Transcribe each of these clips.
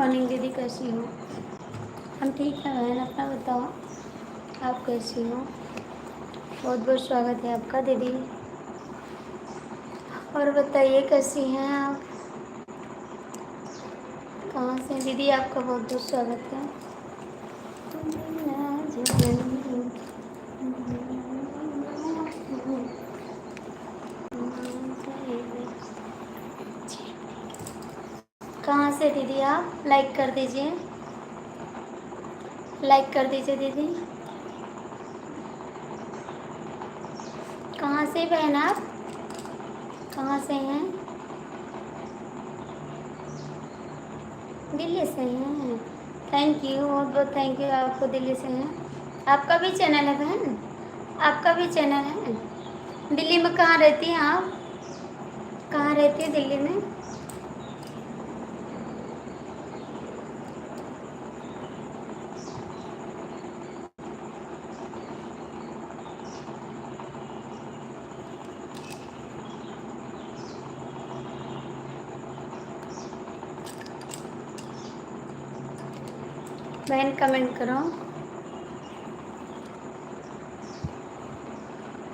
Morning दीदी, कैसी हो? हम ठीक हैं बहन, अपना बताओ, आप कैसी हो? बहुत बहुत स्वागत है आपका दीदी। और बताइए कैसी हैं आप? कहाँ से हैं दीदी? आपका बहुत बहुत स्वागत है। कहाँ से दीदी आप? लाइक कर दीजिए, लाइक कर दीजिए दीदी। कहाँ से बहन आप? कहाँ से हैं? दिल्ली से हैं? थैंक यू, बहुत बहुत थैंक यू, आपको दिल्ली से हैं। आपका भी चैनल है बहन? आपका भी चैनल है? दिल्ली में कहाँ रहती हैं आप? कहाँ रहती है दिल्ली में? बहन कमेंट करो।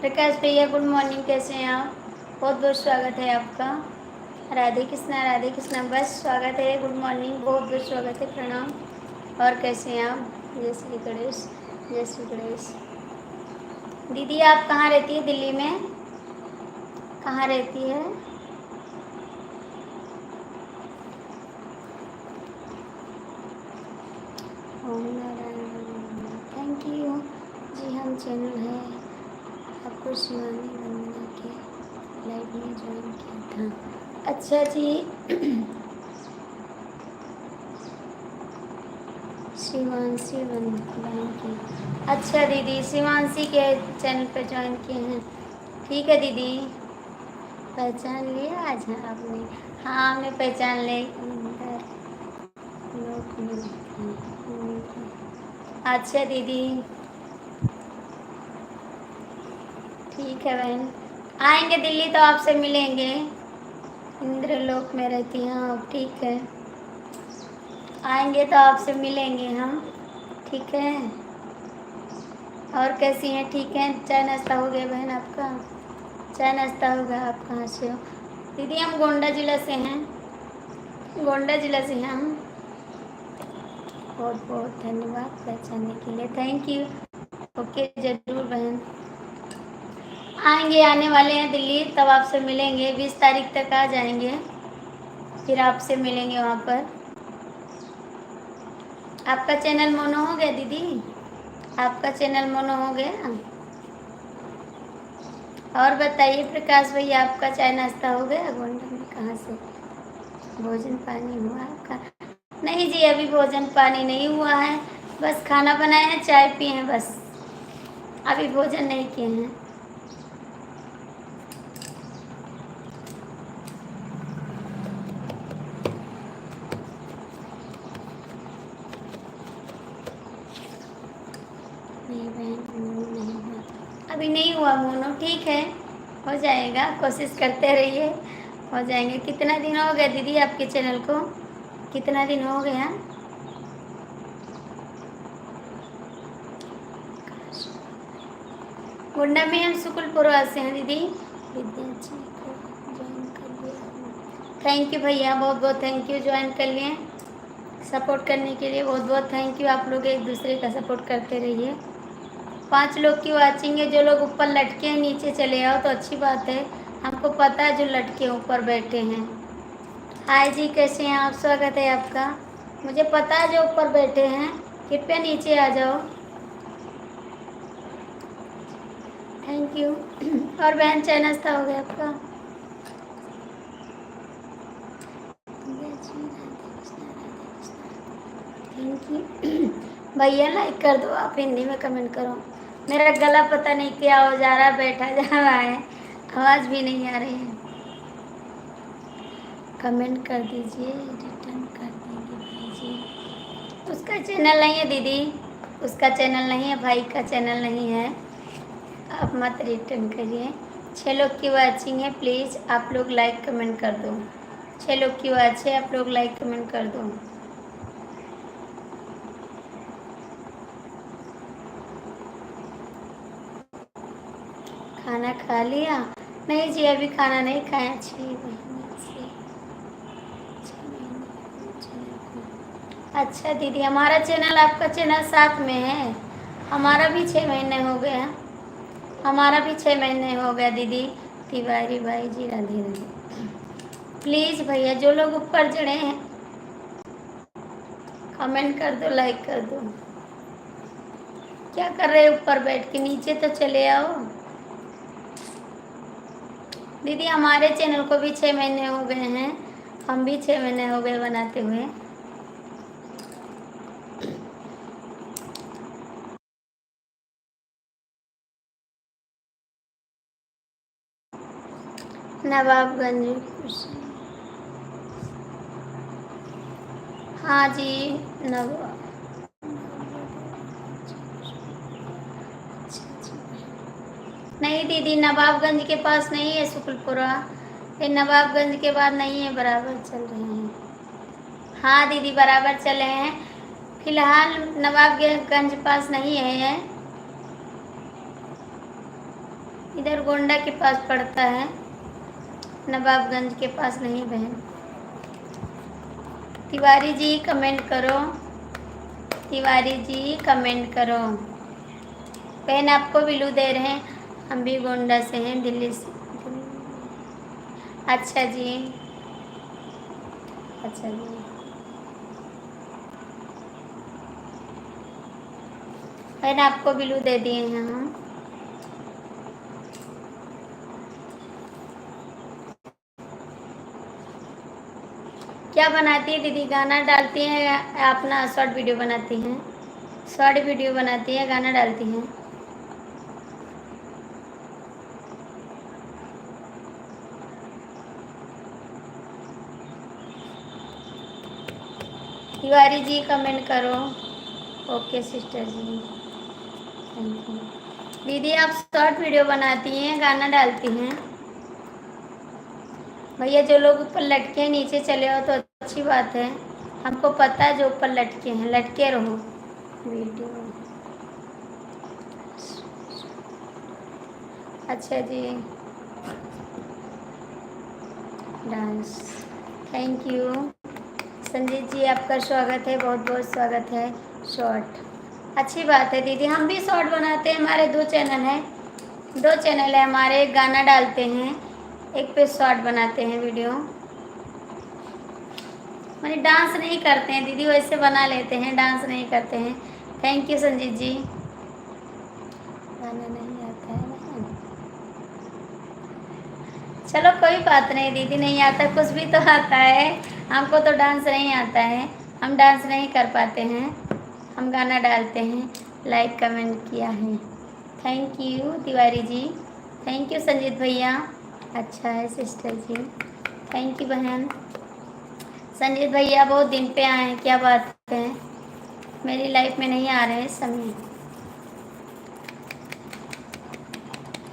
प्रकाश भैया गुड मॉर्निंग, कैसे हैं आप? बहुत बहुत स्वागत है आपका। राधे कृष्णा, राधे कृष्णा, बस स्वागत है, गुड मॉर्निंग, बहुत बहुत स्वागत है, प्रणाम। और कैसे हैं आप? जय श्री गणेश, जय श्री गणेश। दीदी आप कहाँ रहती है दिल्ली में? कहाँ रहती है? ओम नारायण, थैंक यू जी। हम चैनल है, आपको शिवानी वंदना के लाइव में ज्वाइन किया था। अच्छा जी। शिवांशी वंदना की, अच्छा दीदी, शिवांशी के चैनल पर ज्वाइन किए हैं, ठीक है दीदी। पहचान लिया आज आपने? हाँ, हमने पहचान ले। अच्छा दीदी, ठीक है बहन, आएंगे दिल्ली तो आपसे मिलेंगे। इंद्रलोक में रहती हैं आप, ठीक है, आएंगे तो आपसे मिलेंगे हम, ठीक है। और कैसी हैं? ठीक है, चाय नाश्ता हो गया बहन आपका? चाय नाश्ता हो गया। आप कहाँ से हो दीदी? हम गोंडा जिला से हैं, गोंडा जिला से हैं हम। बहुत बहुत धन्यवाद पहचानने के लिए, थैंक यू। ओके, ज़रूर बहन, आएंगे, आने वाले हैं दिल्ली, तब आपसे मिलेंगे। 20 तारीख तक आ जाएंगे, फिर आपसे मिलेंगे वहाँ पर। आपका चैनल मोनो हो गया दीदी? आपका चैनल मोनो हो गया? और बताइए प्रकाश भैया, आपका चाय नाश्ता हो गया? गोंडा में कहाँ से? भोजन पानी हुआ आपका? नहीं जी, अभी भोजन पानी नहीं हुआ है, बस खाना बनाए हैं, चाय पिए हैं बस, अभी भोजन नहीं किए हैं। नहीं बहन, मोनो नहीं हुआ, अभी नहीं हुआ मोनो, ठीक है, हो जाएगा, कोशिश करते रहिए, हो जाएंगे। कितना दिन हो गया दीदी आपके चैनल को? कितना दिन हो गया? गोंडा में हम सुकुलपुरवा से हैं दीदी। विद्यार्थी को ज्वाइन कर लिया, थैंक यू भैया, बहुत बहुत थैंक यू, ज्वाइन कर लिए, सपोर्ट करने के लिए बहुत बहुत थैंक यू। आप लोग एक दूसरे का सपोर्ट करते रहिए। 5 लोग की वाचिंग है, जो लोग ऊपर लटके हैं नीचे चले आओ तो अच्छी बात है, हमको पता है जो लटके ऊपर बैठे हैं। हाय जी, कैसे हैं आप? स्वागत है आपका। मुझे पता है जो ऊपर बैठे हैं, कृपया नीचे आ जाओ, थैंक यू। और बहन, चाय नाश्ता हो गया आपका? Thank you. भैया लाइक कर दो, आप हिंदी में कमेंट करो। मेरा गला पता नहीं क्या हो जा रहा है, बैठा जा रहा है, आवाज़ भी नहीं आ रही है। कमेंट कर दीजिए, रिटर्न कर देंगे भाई जी। उसका चैनल नहीं है दीदी, उसका चैनल नहीं है, भाई का चैनल नहीं है, आप मत रिटर्न करिए। 6 लोग की वाचिंग है, प्लीज़ आप लोग लाइक कमेंट कर दो। 6 लोग की वाच है, आप लोग लाइक कमेंट कर दो। खाना खा लिया? नहीं जी, अभी खाना नहीं खाया। 6 महीने से 6 महीने चैनल को। अच्छा दीदी, हमारा चैनल आपका चैनल साथ में है। हमारा भी 6 महीने हो गया। हमारा भी 6 महीने हो गया दीदी। तिवारी भाई जी राधे राधे। प्लीज़ भैया, जो लोग ऊपर चढ़े हैं कमेंट कर दो, लाइक कर दो। क्या कर रहे हो ऊपर बैठ के? नीचे तो चले आओ दीदी। हमारे चैनल को भी 6 महीने हो गए हैं। हम भी 6 महीने हो गए बनाते हुए। नवाबगंज। हाँ जी, नवाब। नहीं दीदी, नवाबगंज के पास नहीं है शुक्लपुरा। फिर नवाबगंज के बाद नहीं है, बराबर चल रहे हैं। हाँ दीदी, बराबर चले हैं। फिलहाल नवाबगंज पास नहीं है, इधर गोंडा के पास पड़ता है। नवाबगंज के पास नहीं बहन। तिवारी जी कमेंट करो। तिवारी जी कमेंट करो। बहन आपको बिलू दे रहे हैं। हम भी गोंडा से हैं, दिल्ली से। अच्छा जी, अच्छा जी। बहन आपको बिलू दे दिए हैं हम। क्या बनाती है दीदी? गाना डालती हैं या अपना शॉर्ट वीडियो बनाती हैं? शॉर्ट वीडियो बनाती है, गाना डालती हैं? तिवारी जी कमेंट करो। Okay sister ji, thank you. दीदी आप शॉर्ट वीडियो बनाती हैं, गाना डालती हैं? भैया जो लोग ऊपर लटके हैं नीचे चले आओ तो अच्छी बात है। हमको पता है जो ऊपर लटके हैं, लटके रहो। वीडियो। अच्छा जी, डांस। थैंक यू संजीत जी, आपका स्वागत है, बहुत बहुत स्वागत है। शॉर्ट अच्छी बात है दीदी, हम भी शॉर्ट बनाते हैं। हमारे 2 चैनल हैं, 2 चैनल है हमारे। एक गाना डालते हैं, एक पे शॉर्ट बनाते हैं वीडियो। मैंने डांस नहीं करते हैं दीदी, वैसे बना लेते हैं, डांस नहीं करते हैं। थैंक यू संजीत जी। गाना नहीं आता है ना? चलो कोई बात नहीं दीदी, नहीं आता कुछ भी तो आता है। हमको तो डांस नहीं आता है, हम डांस नहीं कर पाते हैं। हम गाना डालते हैं। लाइक कमेंट किया है, thank you Tiwari ji. Thank you Sanjeet भैया। अच्छा है सिस्टर जी, थैंक यू बहन। संजीत भैया बहुत दिन पे आए हैं, क्या बात है? मेरी लाइफ में नहीं आ रहे हैं इस समय।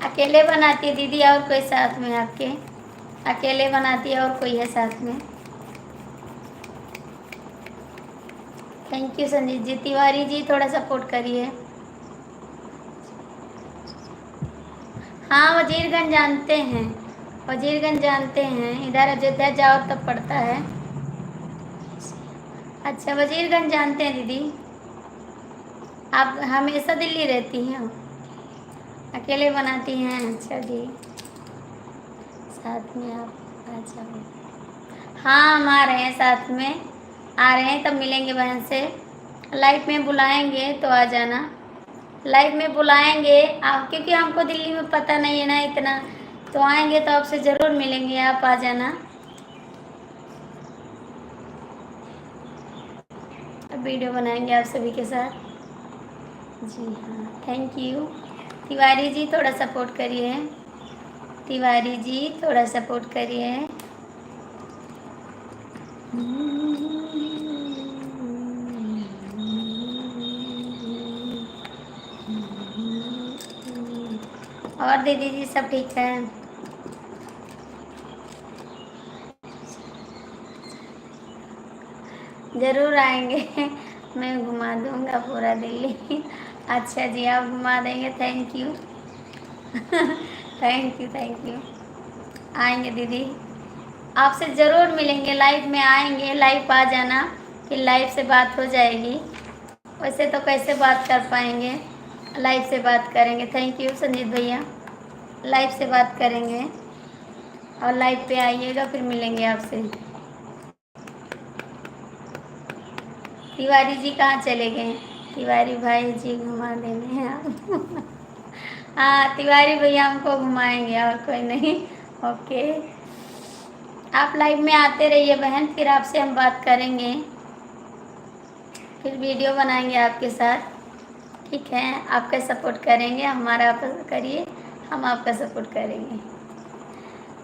अकेले बनाती है दीदी और कोई साथ में आपके? अकेले बनाती है और कोई है साथ में? थैंक यू संजीत जी। तिवारी जी थोड़ा सपोर्ट करिए। हाँ वजीरगंज जानते हैं, वजीरगंज जानते हैं। इधर अयोध्या जाओ तब पड़ता है। अच्छा वजीरगंज जानते हैं दीदी। आप हमेशा दिल्ली रहती हैं? अकेले बनाती हैं? अच्छा जी, साथ में आप आ जाओ। हाँ हम आ रहे हैं, साथ में आ रहे हैं, तब मिलेंगे बहन से। लाइफ में बुलाएंगे तो आ जाना। लाइफ में बुलाएंगे आप, क्योंकि हमको दिल्ली में पता नहीं है ना इतना, तो आएंगे तो आपसे ज़रूर मिलेंगे, आप आ जाना। अब वीडियो बनाएंगे आप सभी के साथ। जी हाँ, थैंक यू। तिवारी जी थोड़ा सपोर्ट करिए। तिवारी जी थोड़ा सपोर्ट करिए। और दीदी जी सब ठीक है? ज़रूर आएंगे। मैं घुमा दूंगा पूरा दिल्ली। अच्छा जी, आप घुमा देंगे, थैंक यू। Thank you. आएंगे दीदी, आपसे ज़रूर मिलेंगे, लाइव में आएंगे, लाइव आ जाना, फिर लाइव से बात हो जाएगी। वैसे तो कैसे बात कर पाएंगे, लाइव से बात करेंगे। थैंक यू संजीत भैया, लाइव से बात करेंगे और लाइव पे आइएगा, फिर मिलेंगे आपसे। तिवारी जी कहाँ चले गए? तिवारी भाई जी घुमा देंगे हैं आप। हाँ तिवारी भैया हमको घुमाएंगे, और कोई नहीं। ओके, आप लाइव में आते रहिए बहन, फिर आपसे हम बात करेंगे, फिर वीडियो बनाएंगे आपके साथ। ठीक है, आपका सपोर्ट करेंगे, हमारा आप करिए, हम आपका सपोर्ट करेंगे।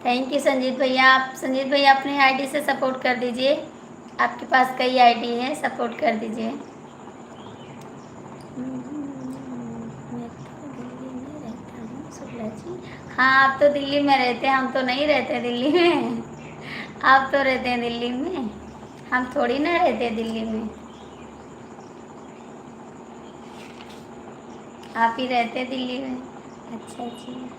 थैंक यू संजीत भैया। आप संजीत भैया अपनी आईडी से सपोर्ट कर दीजिए, आपके पास कई आईडी है, सपोर्ट कर दीजिए। मैं तो दिल्ली में रहता हूँ शुक्ला जी। हाँ आप तो दिल्ली में रहते हैं, हम तो नहीं रहते दिल्ली में। आप तो रहते हैं दिल्ली में, हम थोड़ी ना रहते दिल्ली में। आप ही रहते दिल्ली में। अच्छा जी,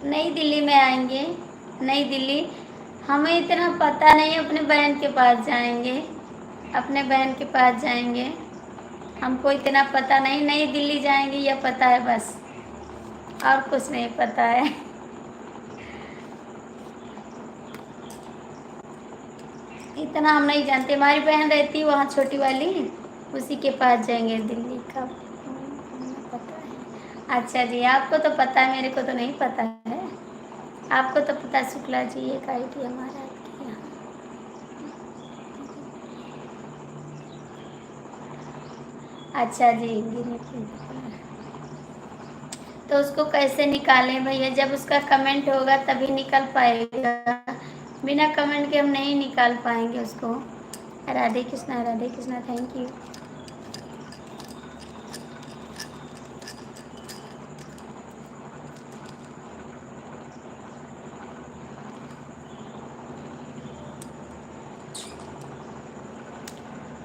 नई दिल्ली में आएंगे। नई दिल्ली हमें इतना पता नहीं, अपने बहन के पास जाएंगे, अपने बहन के पास जाएंगे, हमको इतना पता नहीं। नई दिल्ली जाएंगे यह पता है बस, और कुछ नहीं पता है। इतना हम नहीं जानते, हमारी बहन रहती है वहाँ छोटी वाली, उसी के पास जाएंगे दिल्ली का पता है। अच्छा जी, आपको तो पता है, मेरे को तो नहीं पता है। आपको तो पता है शुक्ला जी, एक आईडी हमारा आपके यहाँ। अच्छा जी, तो उसको कैसे निकालें भैया? जब उसका कमेंट होगा तभी निकल पाएगा, बिना कमेंट के हम नहीं निकाल पाएंगे उसको। Radhe Krishna, Radhe Krishna, thank you.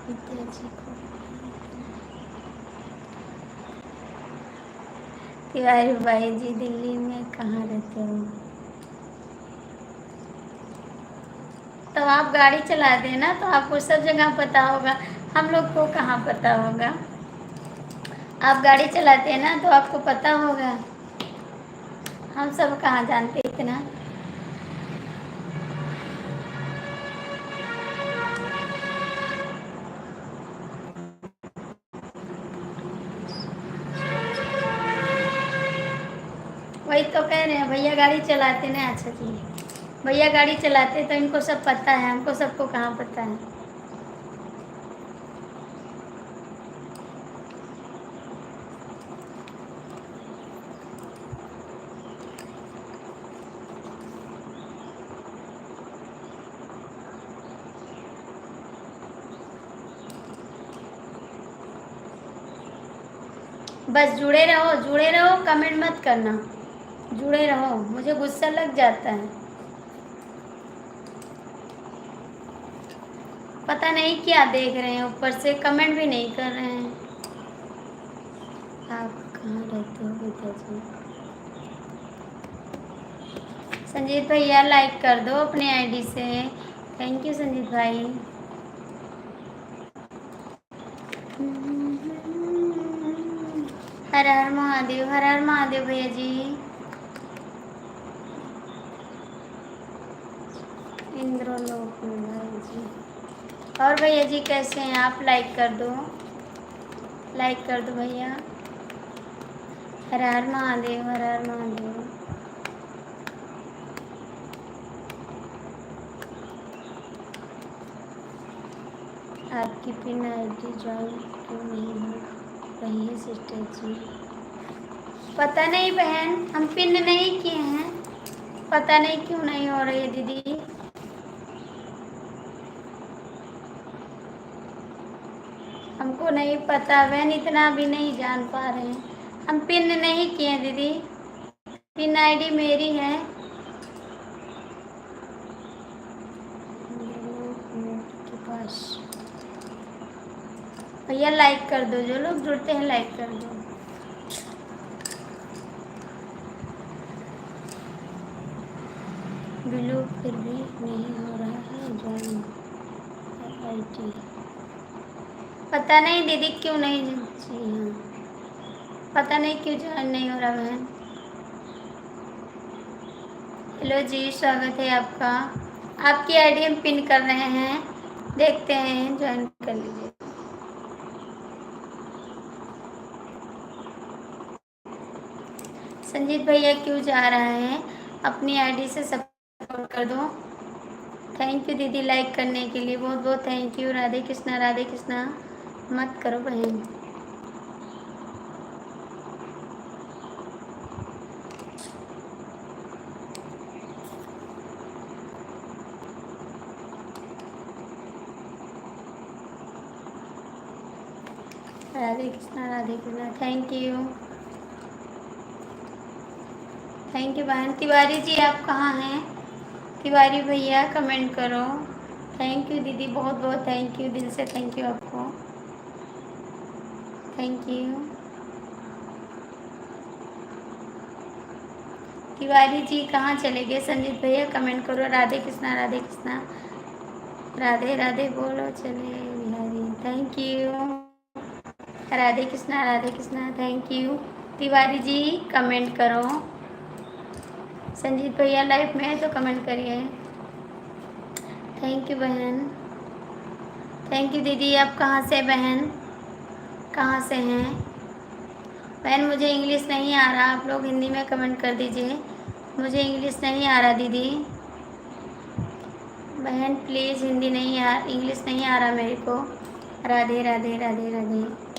विद्या जी को तिवारी भाई जी दिल्ली में कहाँ रहते हो? तो आप गाड़ी चलाते हैं ना, तो आपको सब जगह पता होगा, हम लोग को कहाँ पता होगा। आप गाड़ी चलाते हैं ना, तो आपको पता होगा, हम सब कहाँ जानते इतना। वही तो कह रहे हैं, भैया गाड़ी चलाते ना। अच्छा जी, भैया गाड़ी चलाते तो इनको सब पता है, हमको सबको कहाँ पता है। बस जुड़े रहो, कमेंट मत करना, जुड़े रहो, मुझे गुस्सा लग जाता है। पता नहीं क्या देख रहे हैं, ऊपर से कमेंट भी नहीं कर रहे हैं। आप कहाँ रहते हो विद्या जी? संजीत भैया लाइक कर दो अपने आईडी से। थैंक यू संजीत भाई। हर हर महादेव, हर हर महादेव भैया जी। इंद्रलोक में भाई जी। और भैया जी कैसे हैं आप? लाइक कर दो, लाइक कर दो भैया। हर हर महादेव, हर हर महादेव। आपकी पिन आईडी ज्वाइन क्यों नहीं हो रही है सिस्टर जी? पता नहीं बहन, हम पिन नहीं किए हैं, पता नहीं क्यों नहीं हो रही है दीदी। हमको नहीं पता बहन, इतना भी नहीं जान पा रहे हैं, हम पिन नहीं किए दीदी, पिन आईडी मेरी है। के पास भैया लाइक कर दो, जो लोग जुड़ते हैं लाइक कर दो। नहीं हो रहा है ज्वाइन आईटी। पता नहीं दीदी क्यों नहीं। जी हाँ, पता नहीं क्यों ज्वाइन नहीं हो रहा बहन। हेलो जी, स्वागत है आपका। आपकी आईडी हम पिन कर रहे हैं, देखते हैं, ज्वाइन कर लीजिए। संजीत भैया क्यों जा रहा है, अपनी आईडी से सपोर्ट कर दो। थैंक यू दीदी लाइक करने के लिए, बहुत बहुत थैंक यू। राधे कृष्णा राधे कृष्णा। मत करो बहन। Radhe Krishna thank you. Thank you बहन। तिवारी जी आप कहाँ हैं? तिवारी भैया कमेंट करो। थैंक यू दीदी, बहुत बहुत थैंक यू, दिल से थैंक यू आपको। Thank you. तिवारी जी कहाँ चले गए? संजीत भैया कमेंट करो। राधे कृष्णा राधे राधे बोलो चले Bihari. Thank you. Radhe Krishna thank you. Tiwari ji comment करो। संजीत भैया लाइफ में है तो कमेंट करिए। थैंक यू बहन। थैंक यू दीदी। आप कहाँ से बहन, कहाँ से हैं बहन? मुझे इंग्लिश नहीं आ रहा, आप लोग हिंदी में कमेंट कर दीजिए। मुझे इंग्लिश नहीं आ रहा दीदी। बहन प्लीज़, हिंदी नहीं आ, इंग्लिश नहीं आ रहा मेरे को। राधे राधे राधे राधे।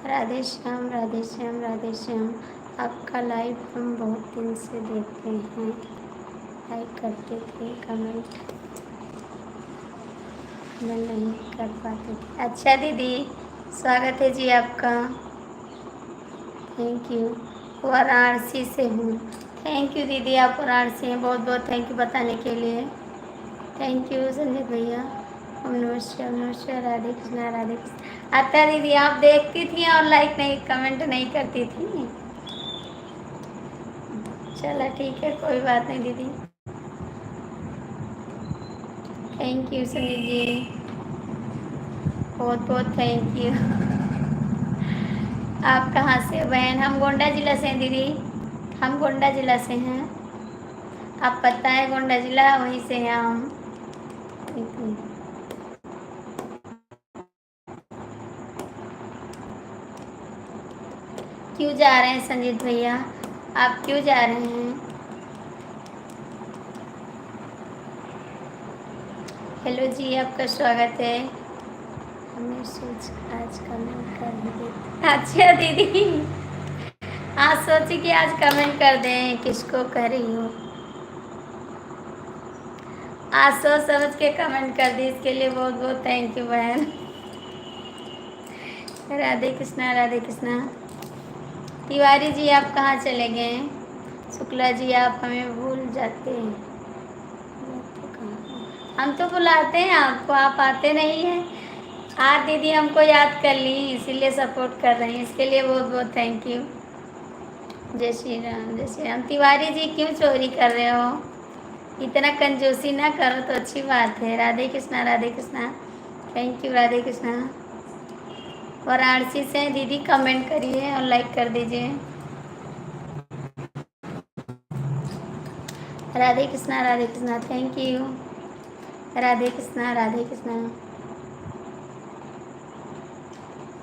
राधे श्याम राधे श्याम राधे श्याम। आपका लाइव हम बहुत दिन से देखते हैं, लाइक करते थे, कमेंट मैं नहीं कर पाते थे। अच्छा दीदी, स्वागत है जी आपका। Thank you. वाराणसी से हूँ। थैंक यू दीदी, आप वाराणसी हैं, बहुत बहुत थैंक यू बताने के लिए। थैंक यू संजय भैया। नमस्कार राधे कृष्णा। अच्छा दीदी, आप देखती थी और लाइक नहीं, कमेंट नहीं करती थी। चलो ठीक है, कोई बात नहीं दीदी। थैंक यू सुनील जी, बहुत बहुत थैंक यू। आप कहाँ से बहन? हम गोंडा जिला से हैं दीदी, हम गोंडा जिला से हैं। आप पता है गोंडा जिला, वहीं से हैं हम। क्यों जा रहे हैं संजीत भैया, आप क्यों जा रहे हैं? हेलो जी, आपका स्वागत है। हमें सोच आज कमेंट कर देते। अच्छा दीदी, आज सोची कि आज कमेंट कर दें, किसको कर रही हूँ। आज सोच समझ के कमेंट कर दी, इसके लिए बहुत बहुत थैंक यू बहन। राधे कृष्णा। तिवारी जी आप कहाँ चले गए? शुक्ला जी आप हमें भूल जाते हैं। हम तो बुलाते हैं आपको, आप आते नहीं हैं। आज दीदी हमको याद कर ली, इसीलिए सपोर्ट कर रही हैं, इसके लिए बहुत बहुत थैंक यू। जय श्री राम जय श्री राम। तिवारी जी क्यों चोरी कर रहे हो? इतना कंजूसी ना करो तो अच्छी बात है। Radhe Krishna thank you. राधे कृष्णा। वाराणसी से दीदी, कमेंट करिए और लाइक कर दीजिए। Radhe Krishna thank you. राधे कृष्णा।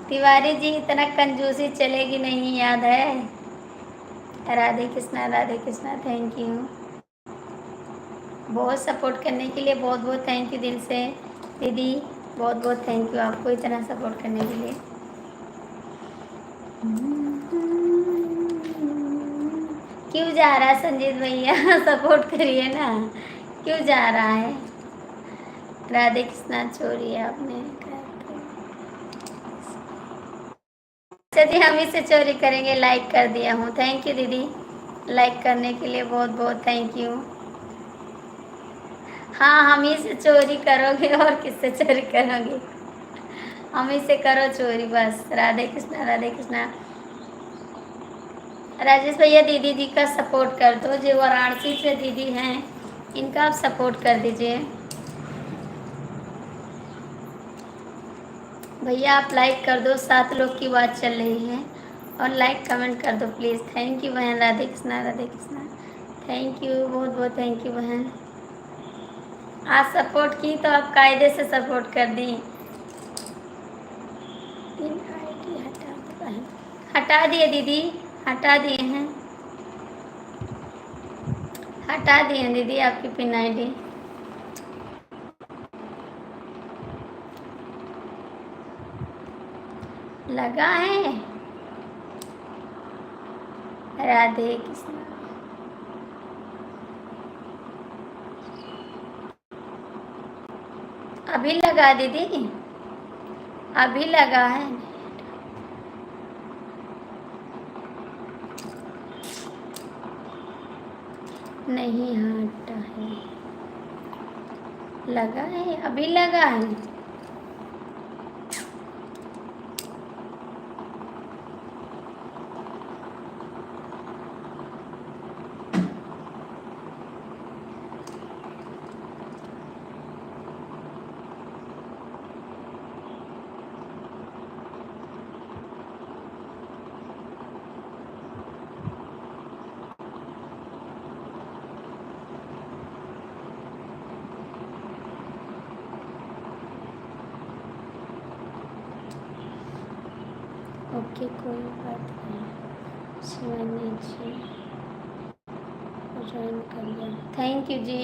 तिवारी जी इतना कंजूसी चलेगी नहीं, याद है। Radhe Krishna thank you. बहुत सपोर्ट करने के लिए बहुत बहुत थैंक यू दिल से दीदी, बहुत बहुत थैंक यू आपको इतना सपोर्ट करने के लिए। क्यों जा रहा है संजीत भैया? सपोर्ट करिए ना, क्यों जा रहा है? राधे कृष्णा चोरी आपने। अच्छा जी, हम इसे चोरी करेंगे, लाइक कर दिया हूँ। थैंक यू दीदी। लाइक करने के लिए बहुत बहुत थैंक यू। हाँ, हम ही से चोरी करोगे और किससे चोरी करोगे? हम ही से करो चोरी बस। राधे कृष्णा राधे कृष्णा। राजेश भैया दीदी जी का सपोर्ट कर दो, जो वाराणसी से दीदी हैं इनका आप सपोर्ट कर दीजिए। भैया आप लाइक कर दो, 7 लोग की बात चल रही है, और लाइक कमेंट कर दो प्लीज़। थैंक यू बहन। राधे कृष्णा राधे कृष्णा। थैंक यू, बहुत बहुत थैंक यू बहन। आज सपोर्ट की तो आप कायदे से सपोर्ट कर दी। पिन आईडी हटा दो बहन। हटा दिए दीदी, हटा दिए हैं, हटा दिए हैं दीदी आपकी पिन आईडी। लगा है। राधे कृष्ण। अभी लगा दीदी, अभी लगा है। नहीं हटा है, लगा है, अभी लगा है। ओके कोई बात नहीं। शिवानी जी ज्वाइन कर लिया, थैंक यू जी।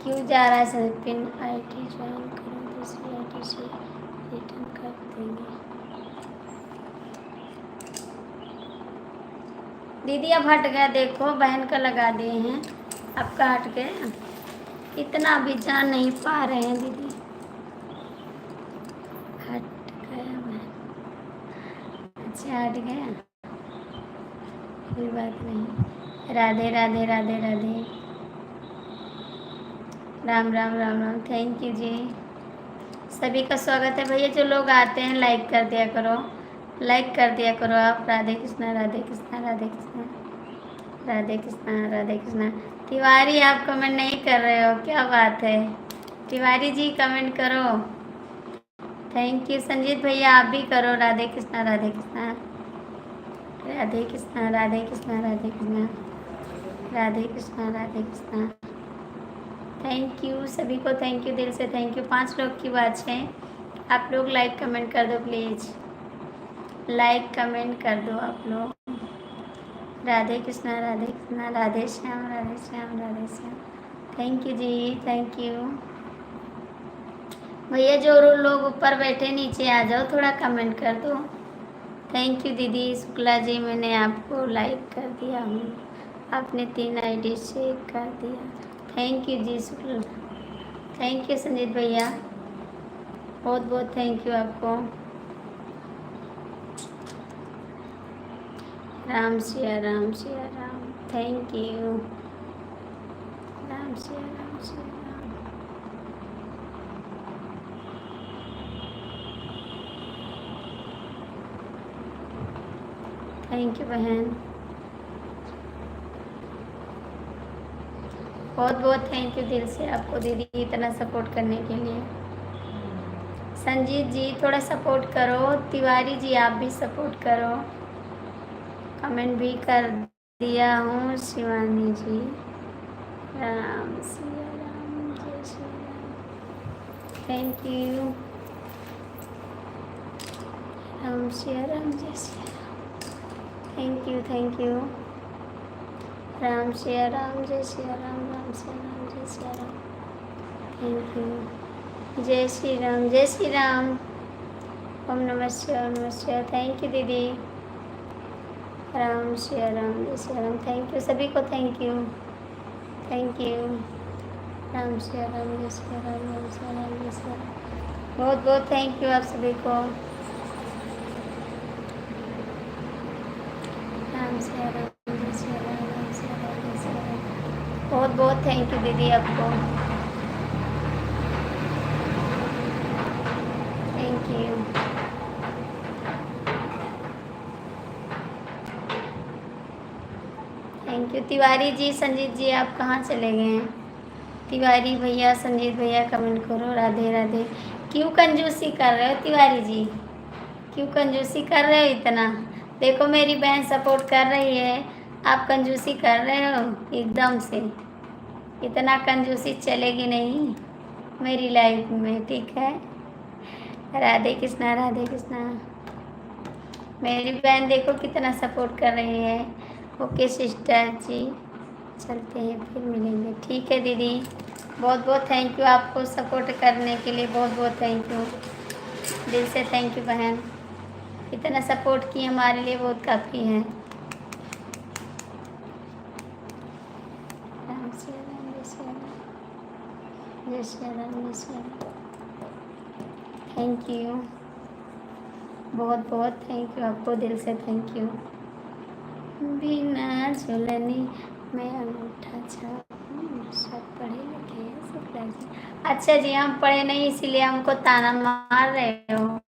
क्यों जा रहा है सर? पिन आईडी ज्वाइन करो, दूसरी आईडी से रिटर्न कर देंगे। दीदी अब हट गया, देखो बहन का लगा दिए हैं, आपका हट गया। इतना भी जान नहीं पा रहे हैं दीदी, हट गया बहन। अच्छा हट गया, कोई बात नहीं। राधे राधे राधे राधे। राम राम राम राम। थैंक यू जी, सभी का स्वागत है भैया। जो लोग आते हैं लाइक कर दिया करो, लाइक कर दिया करो आप। राधे कृष्णा राधे कृष्णा राधे कृष्णा राधे कृष्णा राधे कृष्णा। तिवारी आप कमेंट नहीं कर रहे हो, क्या बात है? तिवारी जी कमेंट करो। थैंक यू संजीत भैया, आप भी करो। राधे कृष्णा राधे कृष्णा राधे कृष्णा राधे कृष्णा राधे कृष्णा राधे कृष्णा राधे कृष्णा। थैंक यू सभी को, थैंक यू दिल से, थैंक यू। 5 लोग की बात है, आप लोग लाइक कमेंट कर दो प्लीज़, लाइक कमेंट कर दो आप लोग। Radhe Krishna Radhe Krishna Radhe Shyam Radhe Shyam Radhe Shyam. Thank you ji, thank you भैया। जो लोग ऊपर बैठे नीचे आ जाओ, थोड़ा कमेंट कर दो। थैंक यू दीदी शुक्ला जी, मैंने आपको लाइक कर दिया हूँ, आपने 3 आईडी शेयर कर दिया। Thank you ji Shukla, thank you Sanjeet भैया, बहुत बहुत थैंक यू आपको। Ram Siya Ram Siya Ram. Thank you. Ram Siya Ram Siya Ram. Thank you बहन, बहुत बहुत थैंक यू दिल से आपको दीदी, इतना सपोर्ट करने के लिए। संजीत जी थोड़ा सपोर्ट करो, तिवारी जी आप भी सपोर्ट करो, कमेंट भी कर दिया हूँ। शिवानी जी राम सिया राम जय श्री राम। Thank you. राम सिया राम जय Shri Ram. Thank you thank you. Ram Siya Ram जय सिया राम, राम सिया राम जय सिया राम। Thank you. जय श्री राम जय श्री राम। ओम नमः शिवाय ओम नमः शिवाय। थैंक यू दीदी। राम सिया राम जय सिया राम। थैंक यू सभी को, thank you thank you. Ram Siya Ram जय सिया राम, राम सिया राम जय सिया राम। बहुत बहुत थैंक यू आप सभी को। थैंक यू दीदी आपको, thank you. Thank you Tiwari ji, Sanjeet ji आप कहाँ चले गए हैं? तिवारी भैया, संजीत भैया कमेंट करो, राधे राधे। क्यों कंजूसी कर रहे हो तिवारी जी, क्यों कंजूसी कर रहे हो इतना? देखो मेरी बहन सपोर्ट कर रही है, आप कंजूसी कर रहे हो एकदम से। इतना कंजूसी चलेगी नहीं मेरी लाइफ में, ठीक है? राधे कृष्णा, राधे कृष्णा। मेरी बहन देखो कितना सपोर्ट कर रही है। ओके सिस्टर जी, चलते हैं फिर मिलेंगे, ठीक है दीदी। बहुत बहुत थैंक यू आपको सपोर्ट करने के लिए, बहुत बहुत थैंक यू, दिल से थैंक यू बहन। इतना सपोर्ट किए हमारे लिए बहुत काफ़ी है। राम श्री राम, जय श्री राम, जय श्री राम, जय श्री राम। थैंक यू, बहुत बहुत थैंक यू आपको, दिल से थैंक यू। बिना झुलनी में अंगूठा छाप, सब पढ़े लिखे हैं, सब लगे। अच्छा जी, हम पढ़े नहीं इसीलिए हमको ताना मार रहे हो?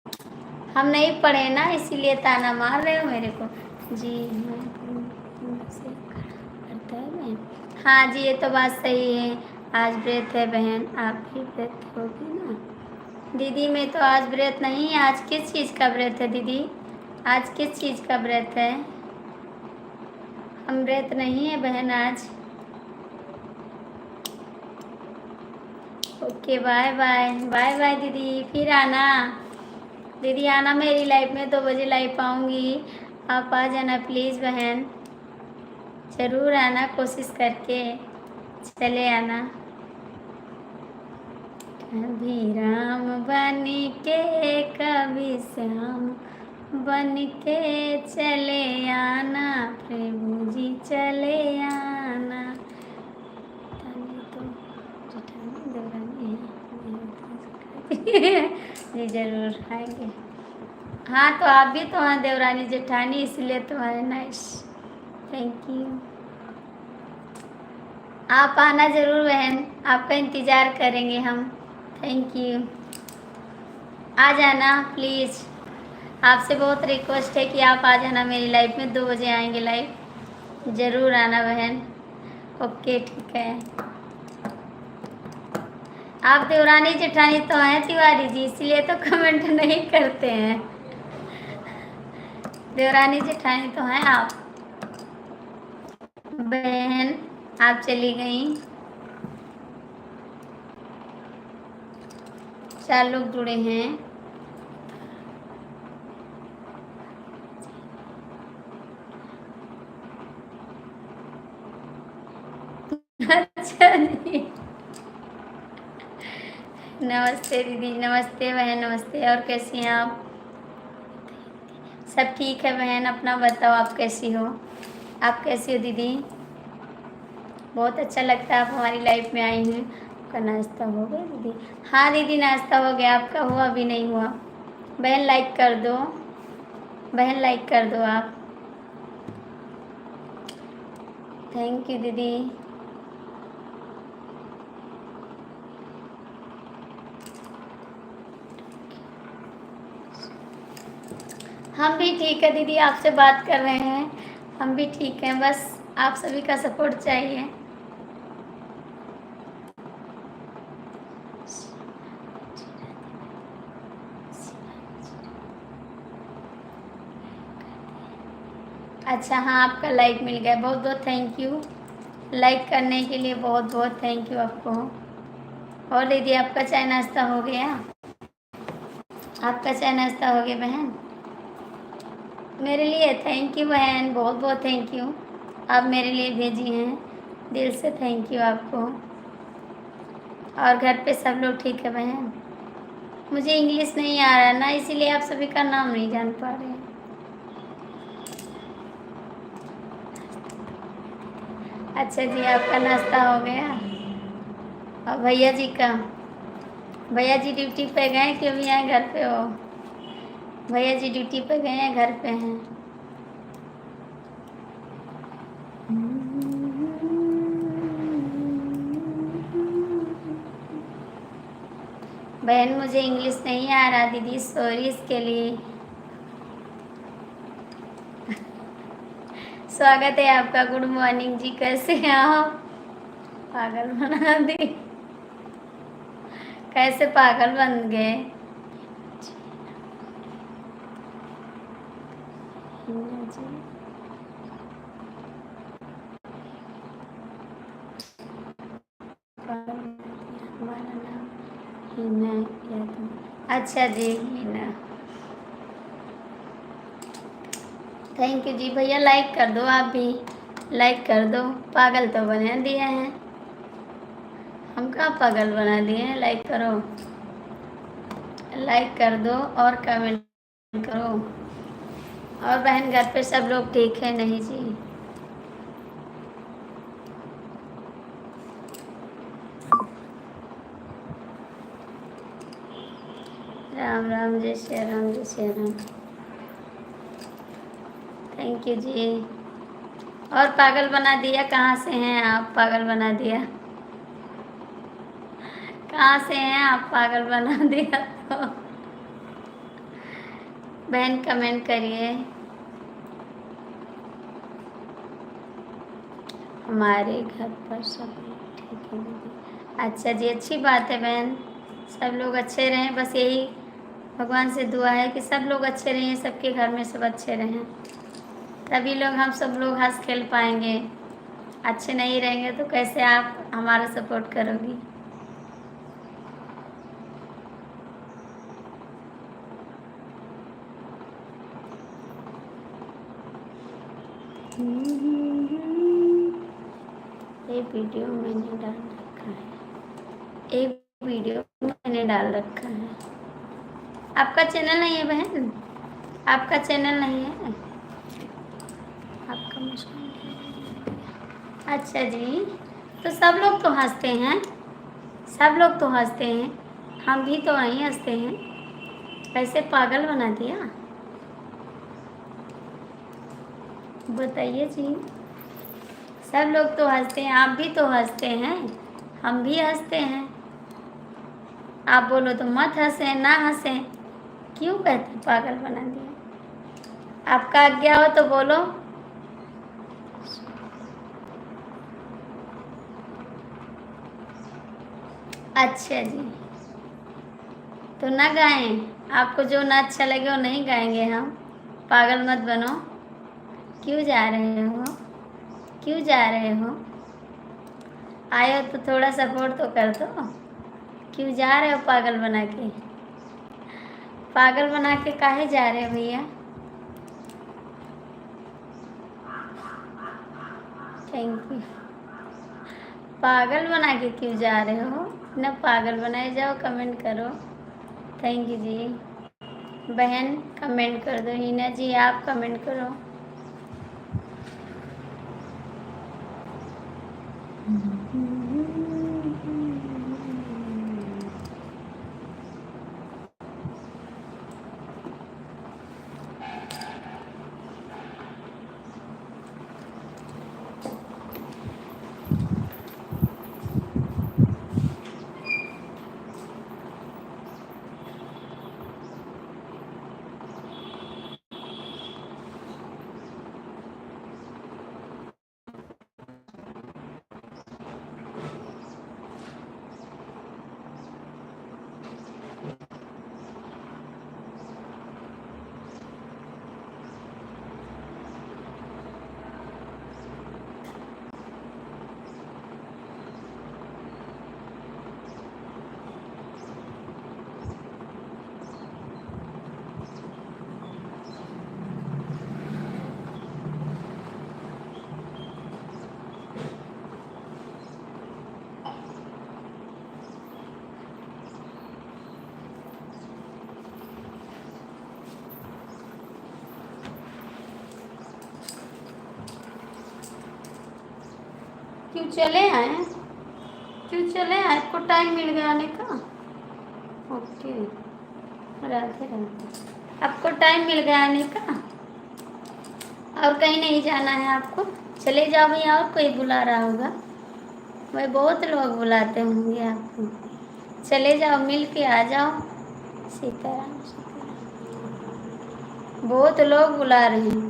हम नहीं पढ़े ना इसीलिए ताना मार रहे हो मेरे को? जी मैं से करता है बहन। हाँ जी, ये तो बात सही है, आज व्रत है बहन, आप भी व्रत होगी ना? दीदी मैं तो आज व्रत नहीं, आज किस चीज़ का व्रत है दीदी? आज किस चीज़ का व्रत है? हम व्रत नहीं है बहन आज। Okay bye bye, bye bye दीदी, फिर आना दीदी, आना मेरी लाइफ में, 2 बजे लाइव आऊँगी, आप आ जाना प्लीज़ बहन, ज़रूर आना, कोशिश करके चले आना। कभी राम बन के कभी श्याम बन के चले आना, प्रभु जी चले आना। तो जेठानी देवरानी है जी, जरूर आएंगे। हाँ तो आप भी तो हैं देवरानी जेठानी, इसलिए तुम्हारे नाइस, थैंक यू। आप आना ज़रूर बहन, आपका इंतज़ार करेंगे हम, थैंक यू। आ जाना प्लीज़, आपसे बहुत रिक्वेस्ट है कि आप आ जाना मेरी लाइफ में, 2 बजे आएंगे लाइव, ज़रूर आना बहन। ओके ठीक है। आप देवरानी जेठानी तो हैं तिवारी जी, इसलिए तो कमेंट नहीं करते हैं। देवरानी जेठानी तो हैं आप। बहन आप चली गई, 4 लोग जुड़े हैं। अच्छा जी, नमस्ते दीदी, नमस्ते बहन, नमस्ते। और कैसी हैं आप? सब ठीक है बहन, अपना बताओ आप कैसी हो? आप कैसी हो दीदी? बहुत अच्छा लगता है आप हमारी लाइफ में आई हैं। आपका नाश्ता हो गया दीदी? हाँ दीदी नाश्ता हो गया, आपका हुआ? अभी नहीं हुआ। बहन लाइक कर दो, बहन लाइक कर दो आप। थैंक यू दीदी। हम भी ठीक है दीदी, आपसे बात कर रहे हैं, हम भी ठीक हैं, बस आप सभी का सपोर्ट चाहिए। अच्छा हाँ, आपका लाइक मिल गया, बहुत बहुत थैंक यू, लाइक करने के लिए बहुत बहुत थैंक यू आपको। और दीदी आपका चाय नाश्ता हो गया? आपका चाय नाश्ता हो गया बहन? मेरे लिए थैंक यू बहन, बहुत बहुत थैंक यू, आप मेरे लिए भेजी हैं, दिल से थैंक यू आपको। और घर पे सब लोग ठीक है बहन? मुझे इंग्लिश नहीं आ रहा ना, इसीलिए आप सभी का नाम नहीं जान पा रहे हैं। अच्छा जी, आपका नाश्ता हो गया? और भैया जी का? भैया जी ड्यूटी पे गए कि अभी यहाँ घर पे हो? भैया जी ड्यूटी पे गए हैं, घर पे हैं? बहन मुझे इंग्लिश नहीं आ रहा दीदी, सॉरी इसके लिए। स्वागत है आपका, गुड मॉर्निंग जी, कैसे हैं आप? पागल बना दी, कैसे पागल बन गए? हिना जी, पागल बना दिया। हमारा नाम हिना या तुम? अच्छा जी हिना, थैंक यू जी। भैया लाइक कर दो, आप भी लाइक कर दो। पागल तो बना दिया है, हम कहाँ पागल बना दिए हैं। लाइक करो, लाइक कर दो और कमेंट करो। और बहन घर पे सब लोग ठीक है? नहीं जी, राम राम, जय श्री राम, जय श्री राम। थैंक यू जी। और पागल बना दिया, कहाँ से हैं आप? पागल बना दिया, कहाँ से हैं आप? पागल बना दिया तो बहन कमेंट करिए। हमारे घर पर सब लोग ठीक है दीदी। अच्छा जी, अच्छी बात है बहन, सब लोग अच्छे रहें, बस यही भगवान से दुआ है कि सब लोग अच्छे रहें, सबके घर में सब अच्छे रहें, तभी लोग हम सब लोग हंस खेल पाएंगे। अच्छे नहीं रहेंगे तो कैसे आप हमारा सपोर्ट करोगी? एक वीडियो मैंने डाल रखा है, एक वीडियो मैंने डाल रखा है। आपका चैनल नहीं है बहन? आपका चैनल नहीं है? आपका मुश्किल। अच्छा जी, तो सब लोग तो हंसते हैं, सब लोग तो हंसते हैं, हम भी तो नहीं हंसते हैं, कैसे पागल बना दिया? बताइए जी। सब लोग तो हंसते हैं, आप भी तो हंसते हैं, हम भी हंसते हैं। आप बोलो तो मत हंसे, ना हंसे, क्यों कहते पागल बना दिया? आपका आज्ञा हो तो बोलो। अच्छा जी, तो ना गाएं, आपको जो ना अच्छा लगे वो नहीं गाएंगे हम। पागल मत बनो। क्यों जा रहे हो? क्यों जा रहे हो? आए हो तो थोड़ा सपोर्ट तो कर दो। क्यों जा रहे हो पागल बना के? पागल बना के काहे जा रहे हो भैया? Thank you. पागल बना के क्यों जा रहे हो? ना पागल बनाए जाओ, कमेंट करो। थैंक यू जी। बहन कमेंट कर दो, हिना जी आप कमेंट करो। क्यों चले आए? क्यों चले आए? आपको टाइम मिल गया आने का? ओके, राधे राधे। आपको टाइम मिल गया आने का, और कहीं नहीं जाना है आपको? चले जाओ भैया, और कोई बुला रहा होगा, वही बहुत लोग बुलाते होंगे आपको। चले जाओ, मिल के आ जाओ। सीताराम सीताराम। बहुत लोग बुला रहे हैं।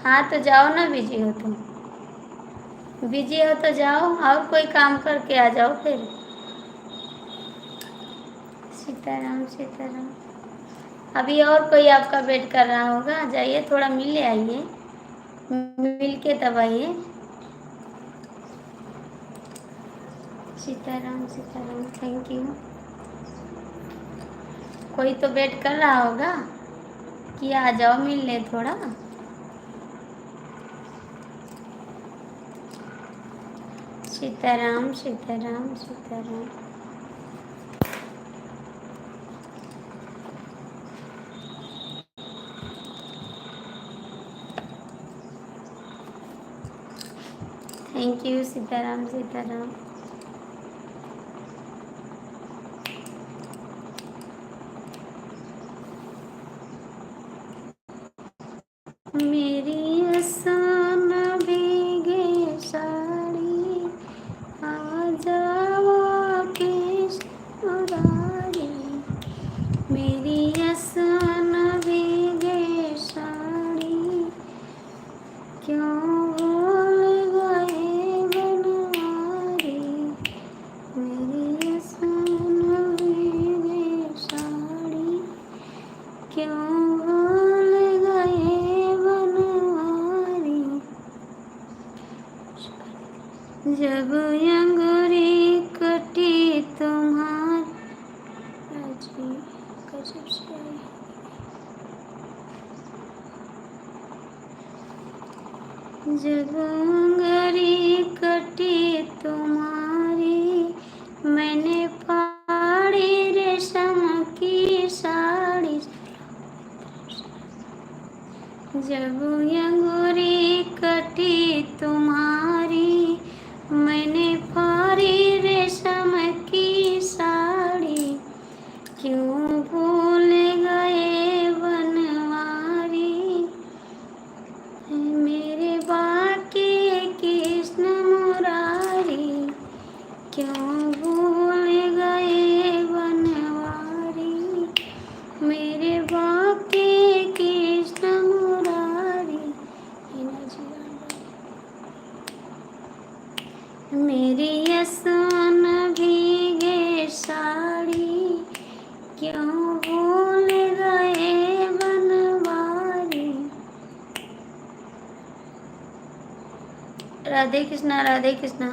हाँ तो जाओ ना, बिजी हो तो। बिजी हो तो जाओ, और कोई काम करके आ जाओ फिर। सीताराम सीताराम। अभी और कोई आपका वेट कर रहा होगा, जाइए थोड़ा मिल ले आइए, मिल के तब आइए। सीताराम सीताराम। Thank you. कोई तो वेट कर रहा होगा कि आ जाओ मिल ले थोड़ा। सीताराम सीताराम सीताराम। Thank you. सीताराम सीताराम। मेरी आसान भीगे साड़ी, आ जाओ किस मुरारी। मेरी आसान भीगे साड़ी, क्यों भूल गए बनवारी। मेरी आसान भीगे साड़ी, क्यों भूल गए बनवारी। जब अंगूरी कटी तुम्हारी। गजब से आई। जब अंगूरी कटी तुम्हारी, मैंने फाड़ी रेशम की साड़ी। जब अंगूरी कटी तुम्हारी, मैंने फाड़ी रेशम की साड़ी। क्यों भूल गए बनवारी। मेरे बाके कृष्ण मुरारी, क्यों भूल गए बनवारी। मेरे बाके कृष्ण मुरारी। मेरी आसान भीगे साड़ी, क्यों भूल गए बनवारी। राधे कृष्णा राधे कृष्णा।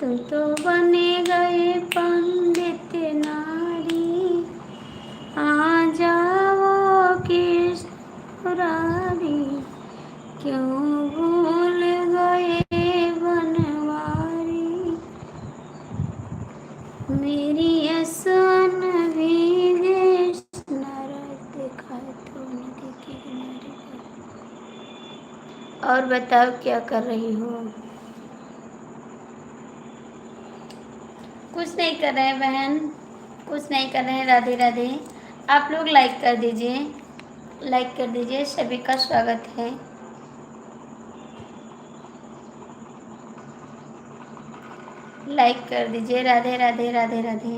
तुम तो बने गए पंडित नारी, आ जाओ कृष्ण मुरारी। क्यों भूल गए बनवारी। मेरी आसान भीगे नाराज देखा है तो नदी के किनारे पर। और बताओ क्या कर रही हो। कुछ नहीं कर रहे हैं बहन, कुछ नहीं कर रहे हैं। राधे राधे। आप लोग लाइक कर दीजिए, लाइक कर दीजिए। सभी का स्वागत है। लाइक कर दीजिए। राधे राधे राधे राधे।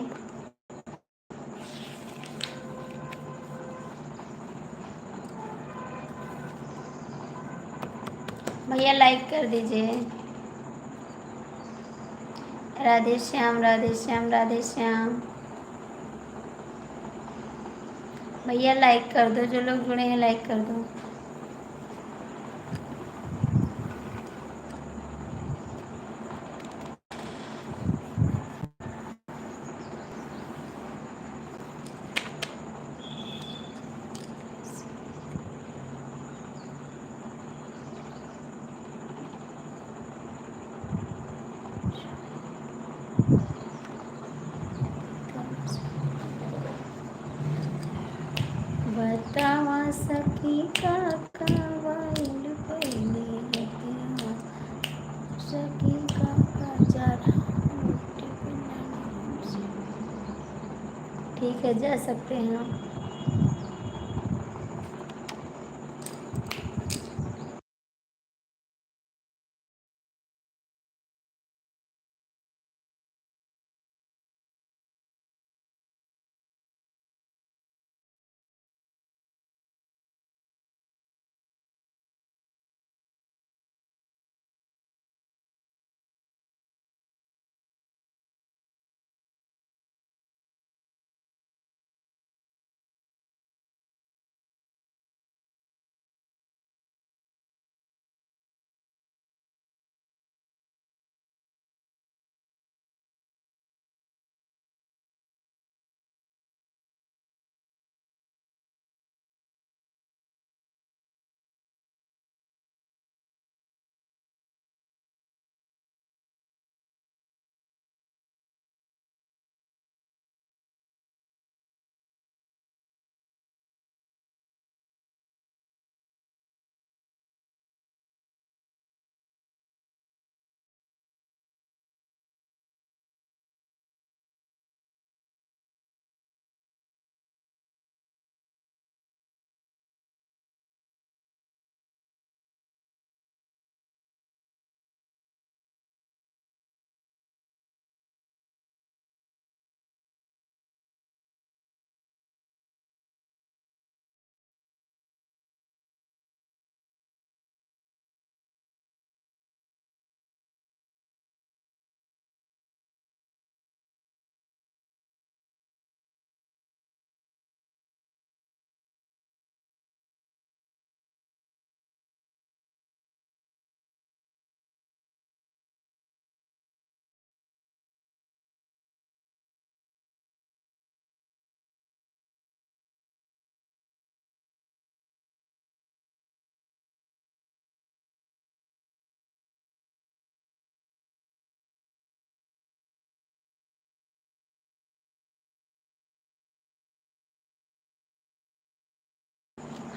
भैया लाइक कर दीजिए। राधे श्याम राधे श्याम राधे श्याम। भैया लाइक कर दो, जो लोग जुड़े हैं लाइक कर दो। बतावा सखी का कावाइल पहले रतिया, सखी का जरा मिट्टी बनाने हमसे। ठीक है, जा सकते हैं आप।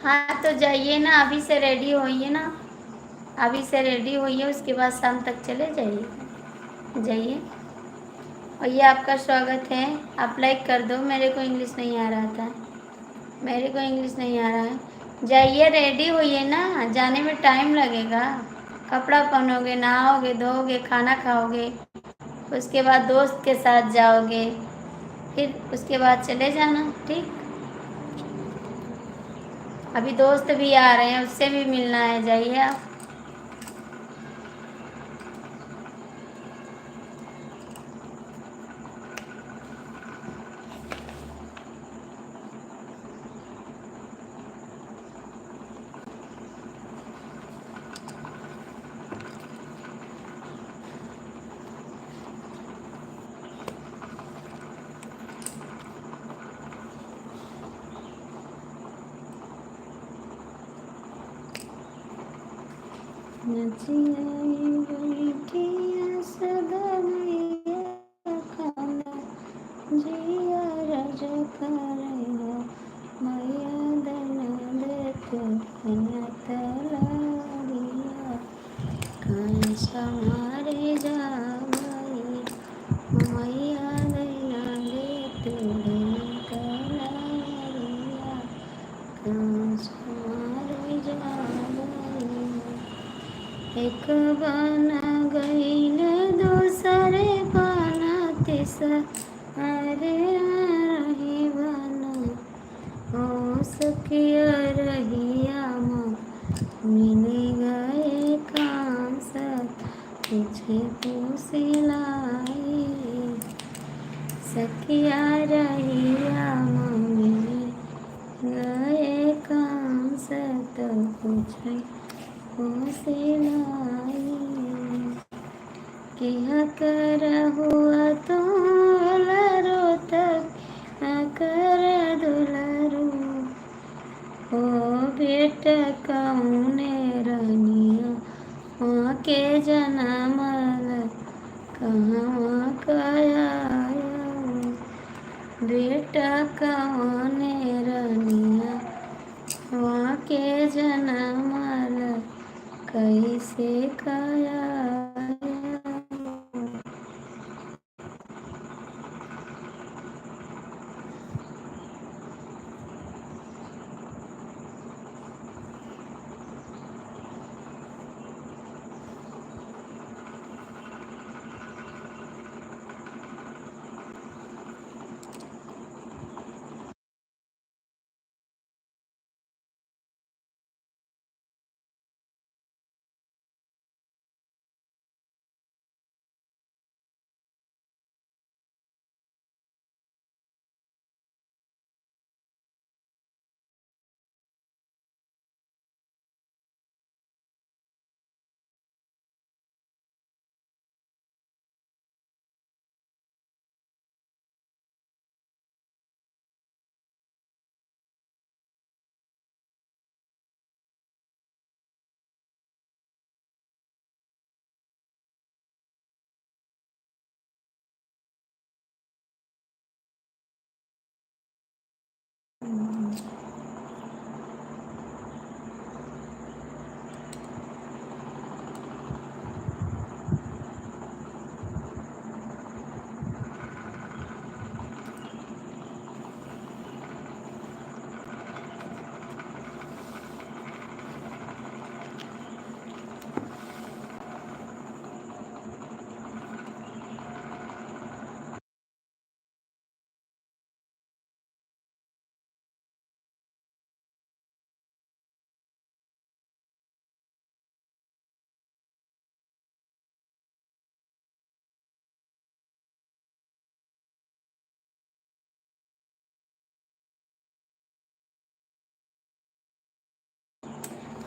हाँ तो जाइए ना, अभी से रेडी होइए ना, अभी से रेडी होइए, उसके बाद शाम तक चले जाइए। जाइए, और ये आपका स्वागत है। आप लाइक कर दो, मेरे को इंग्लिश नहीं आ रहा था, मेरे को इंग्लिश नहीं आ रहा है। जाइए, रेडी होइए ना, जाने में टाइम लगेगा। कपड़ा पहनोगे, नहाओगे, धोओगे, खाना खाओगे, उसके बाद दोस्त के साथ जाओगे, फिर उसके बाद चले जाना। ठीक, अभी दोस्त भी आ रहे हैं, उससे भी मिलना है, जाइए आप। जिया राजा करेगा मैया दन देते तलारिया कंस हमारे जावई मैया दन देते तलारिया कंस हमारे जावई। एक बना गईल दूसरे बना तीसरा, अरे रही बना हो सकिया रहिया माँ, मिल गए काम सब तुझे पूछलाई। सकिया रहिया माँ, मिल गए काम सब तो तुझे पूछलाई। क्या कर हुआ तो लरो तक कर दुलरू, ओ बेटा कौने रनिया वहाँ के जनमल कहाँ कया, बेटा कौने रनिया वहाँ के जनमल कैसे कया।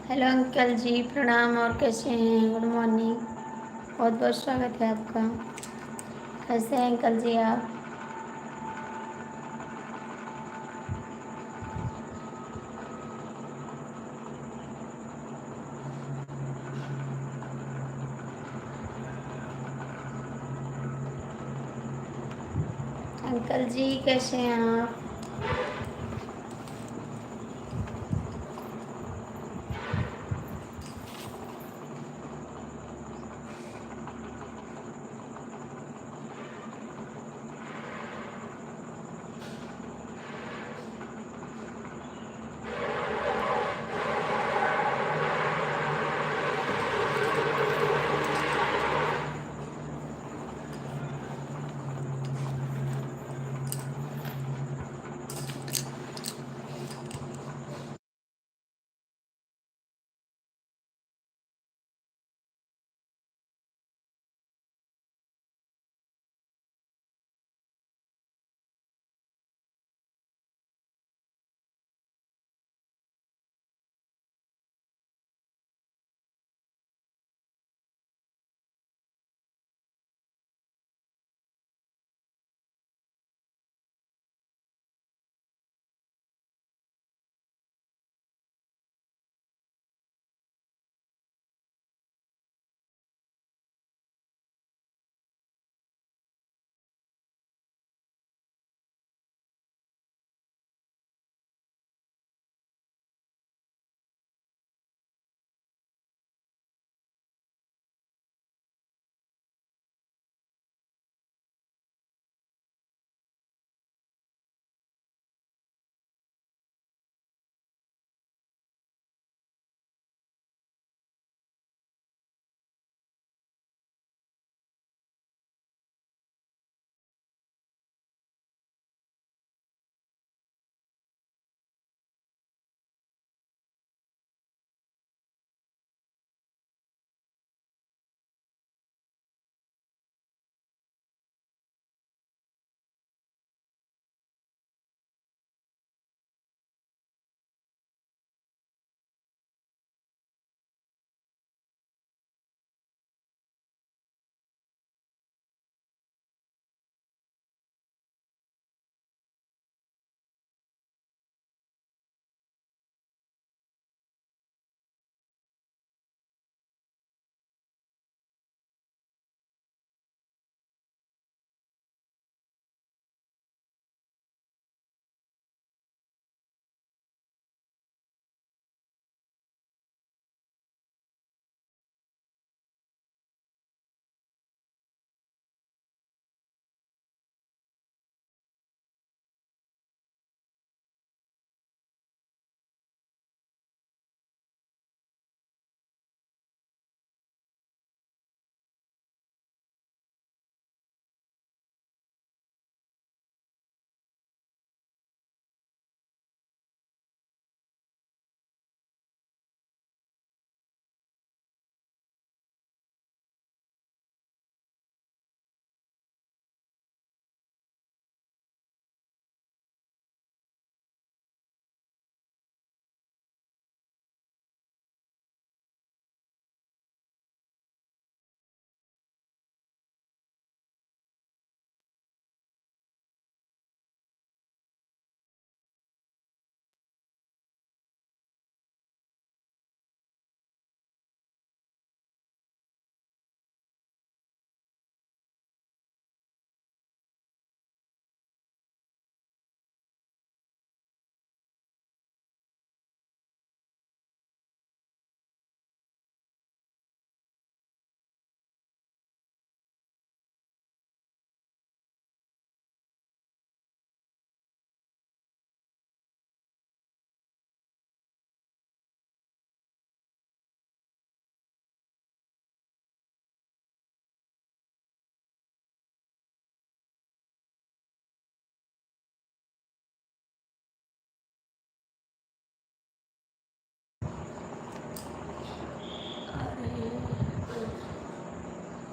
हेलो अंकल जी, प्रणाम, और कैसे हैं? गुड मॉर्निंग, बहुत बहुत स्वागत है आपका। कैसे हैं अंकल जी आप? अंकल जी कैसे हैं आप?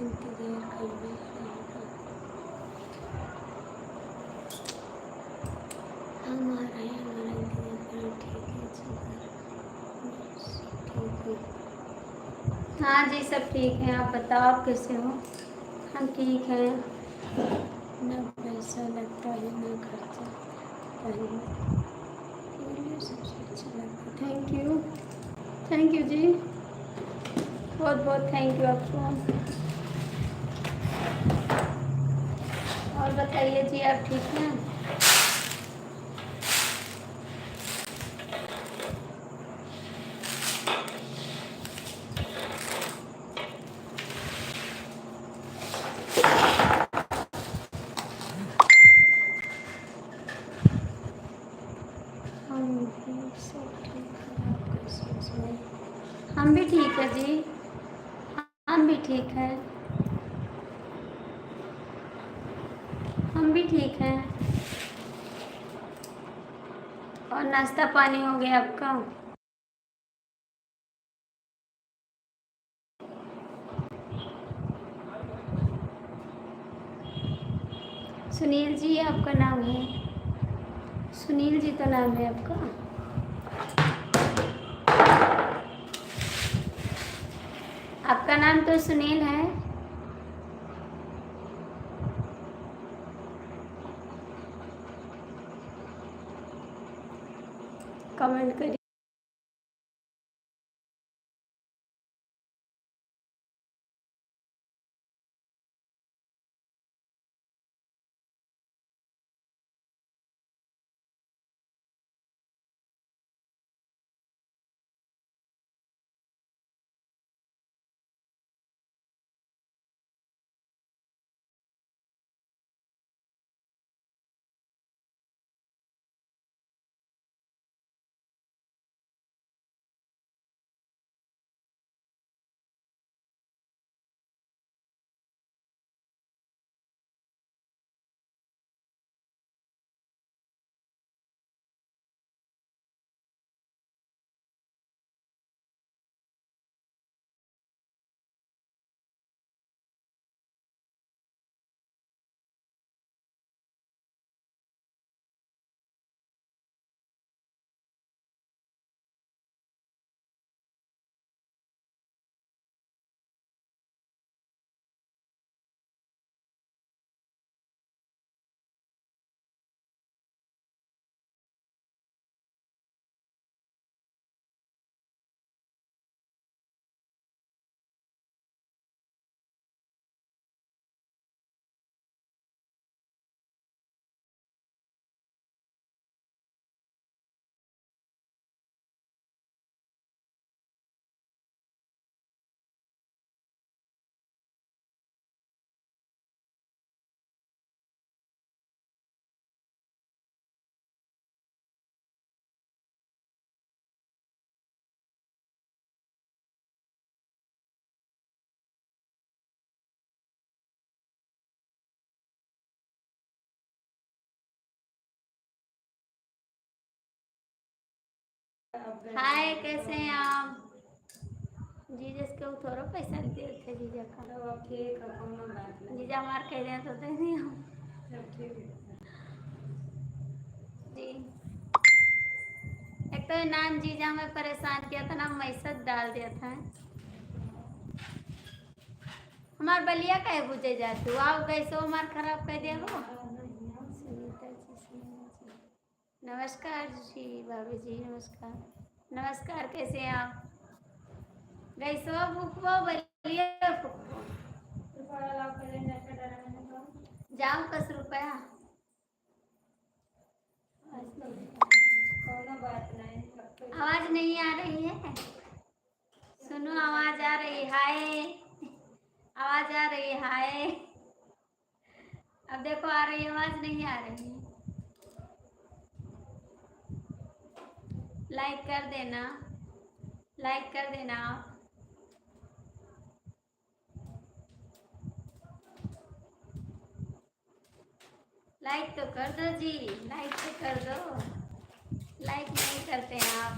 इतनी देर कर भी हम आ रहे हैं, हमारा इंतजार करो। ठीक है जी, ठीक है। हाँ जी, सब ठीक है। आप बताओ, आप कैसे हो? हम ठीक हैं। ना पैसा लगता है ना खर्चा, पहले सबसे अच्छा लगता है। थैंक यू जी, बहुत बहुत थैंक यू आपको। और बताइए जी, आप ठीक हैं? हम भी सब ठीक है। आप कैसे हैं? हम भी ठीक है जी, हम भी ठीक हैं। हम भी ठीक हैं। और नाश्ता पानी हो गया आपका? सुनील जी आपका नाम है? सुनील जी तो नाम है आपका? आपका नाम तो सुनील है। कमेंट करिए। हाय, कैसे हैं आप? जीजा के थोड़ा पैसा दे थे जीजा का। ठीक है, कोनो बात नहीं। जीजा हमार कह रहे हैं तो दे दिए हम। सब ठीक है जी। एक तो नान जीजा हमें परेशान किया था ना, मैसेज डाल दिया था। हमार बलिया कहे बुझे जातू आओ कैसे हमार खराब कर दिया हो। सुनीता जी, नमस्कार जी, भाभी जी नमस्कार। नमस्कार, कैसे हैं आप? गैसो भूखबो बलिया फुकबो जाओ 10 रुपया। आवाज नहीं आ रही है? सुनो, आवाज आ रही है। हाय, आवाज आ रही है। हाय, अब देखो आ रही है, आवाज नहीं आ रही है। लाइक कर देना, लाइक कर देना आप। लाइक तो कर दो जी, लाइक तो कर दो। लाइक नहीं करते हैं आप।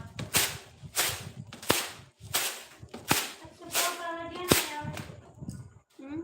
हम्म?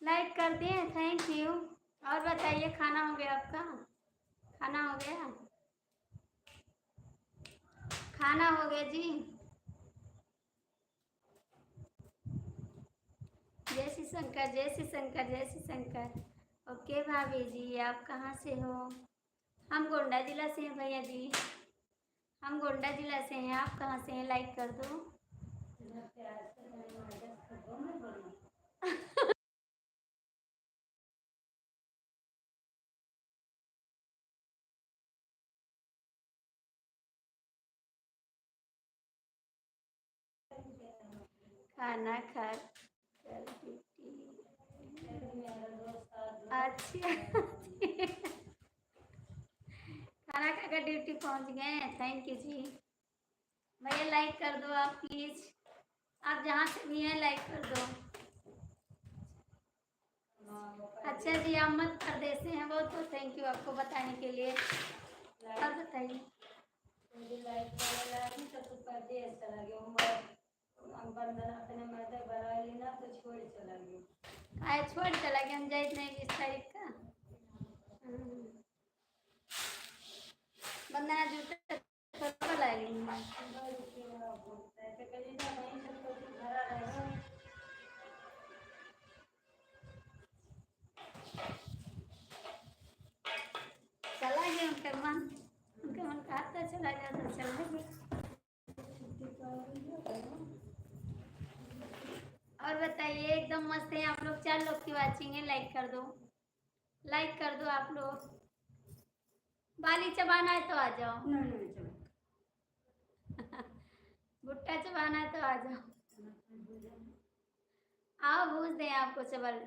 लाइक कर दिए, थैंक यू। और बताइए, खाना हो गया आपका? खाना हो गया? खाना हो गया जी। जय श्री शंकर, जय श्री शंकर, जय श्री शंकर। ओके भाभी जी, आप कहाँ से हो? हम गोंडा जिला से हैं भैया जी। हम गोंडा जिला से हैं, आप कहाँ से हैं? लाइक कर दो। खाना खा कर अच्छा खाना खाकर ड्यूटी पहुंच गए, थैंक यू जी। भैया लाइक कर दो आप प्लीज, आप जहाँ से भी हैं लाइक कर दो। अच्छा जी, आप मध्य प्रदेश से हैं, बहुत बहुत थैंक यू आपको बताने के लिए। और बताइए। आए छोड़ चला गया, हम जाए नहीं 20 तारीख का। बंदना जूता तो ला ली। चला गया उनके मन खाता चला गया तो चला गया। और बताइए, एकदम मस्त है आप लोग। 4 लोग की वाचिंग है, लाइक कर दो, लाइक कर दो आप लोग। बाली चबाना है तो आ जाओ। भुट्टा चबाना है तो आ जाओ। आओ भूज दें आपको चबल।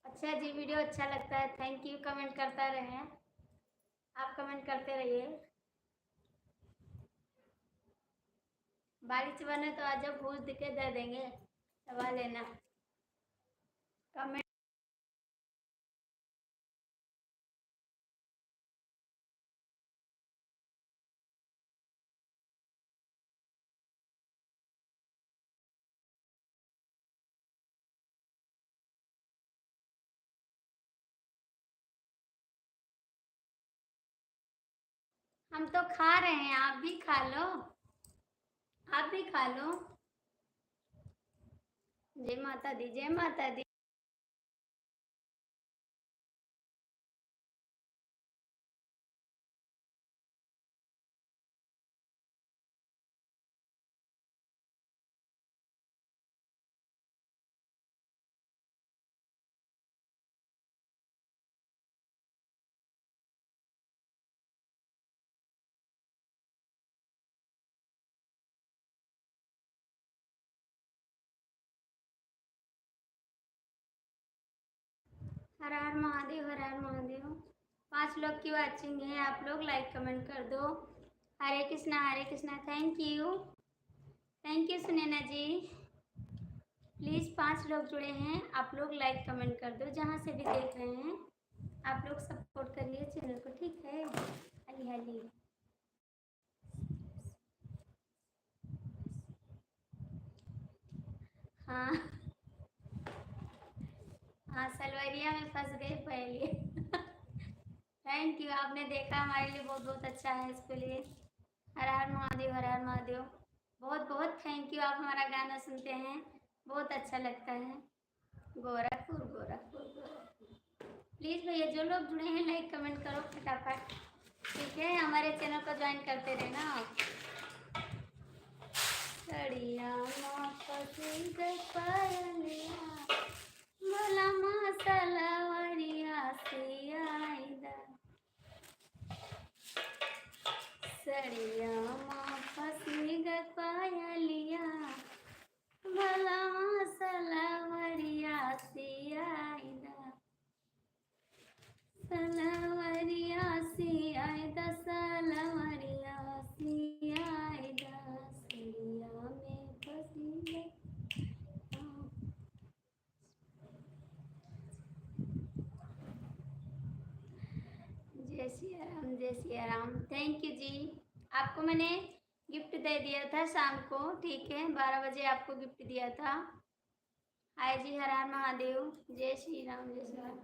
अच्छा जी, वीडियो अच्छा लगता है, थैंक यू। कमेंट करता रहे, आप कमेंट करते रहिए। बाली चबाना तो आ जाओ, भूज दिखे दे देंगे, चबा लेना। कमेंट। हम तो खा रहे हैं, आप भी खा लो, आप भी खा लो। जय माता दी, जय माता दी। हर हर महादेव, हर हर महादेव। 5 लोग की वाचिंग है, आप लोग लाइक कमेंट कर दो। Hare Krishna, Hare Krishna, thank you, thank you Sunaina ji. Please 5 लोग जुड़े हैं, आप लोग लाइक कमेंट कर दो, जहाँ से भी देख रहे हैं। आप लोग सपोर्ट करिए चैनल को, ठीक है? हाली हाली। हाँ हाँ, सलवरिया में फंस गए पहले। थैंक यू, आपने देखा, हमारे लिए बहुत बहुत अच्छा है इसके लिए। हर हर महादेव, हर हर महादेव। बहुत बहुत थैंक यू, आप हमारा गाना सुनते हैं, बहुत अच्छा लगता है। गोरखपुर, गोरखपुर, गोरखपुर। प्लीज़ भैया जो लोग जुड़े हैं लाइक कमेंट करो फटाफट, ठीक है? हमारे चैनल को ज्वाइन करते रहना आप। सड़िया भला सलवरिया से आईदा, सड़िया फसी पायलिया, भला सलवरिया से आईदा, सलवरिया से आईदा, सलवरिया से आईदा, सड़िया में फसी। जय सिया राम, जय सिया राम, थैंक यू जी। आपको मैंने गिफ्ट दे दिया था शाम को, ठीक है, 12 बजे आपको गिफ्ट दिया था। हाय जी, हर हर महादेव, जय श्री राम, जय श्री राम।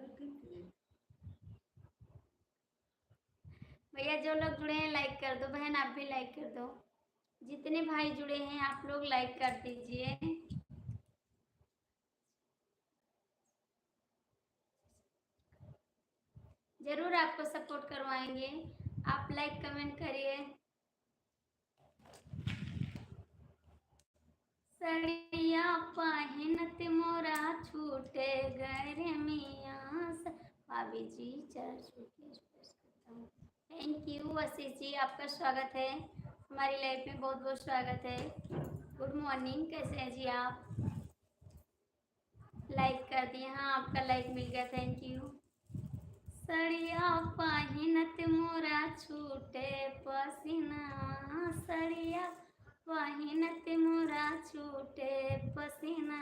भैया जो लोग जुड़े हैं लाइक कर दो, बहन आप भी लाइक कर दो। जितने भाई जुड़े हैं आप लोग लाइक कर दीजिए। जरूर आपको सपोर्ट करवाएंगे, आप लाइक कमेंट करिए। सड़िया पहिनत मोरा छूटे गए मियाँ। भाभी जी चल थैंक यू आशीष जी, आपका स्वागत है हमारी लाइफ में, बहुत बहुत स्वागत है। गुड मॉर्निंग, कैसे हैं जी आप? लाइक कर दिए, हाँ आपका लाइक मिल गया, थैंक यू। सड़िया पहिनत मोरा छूटे पसीना, सड़िया पहिनत मोरा छूटे पसीना।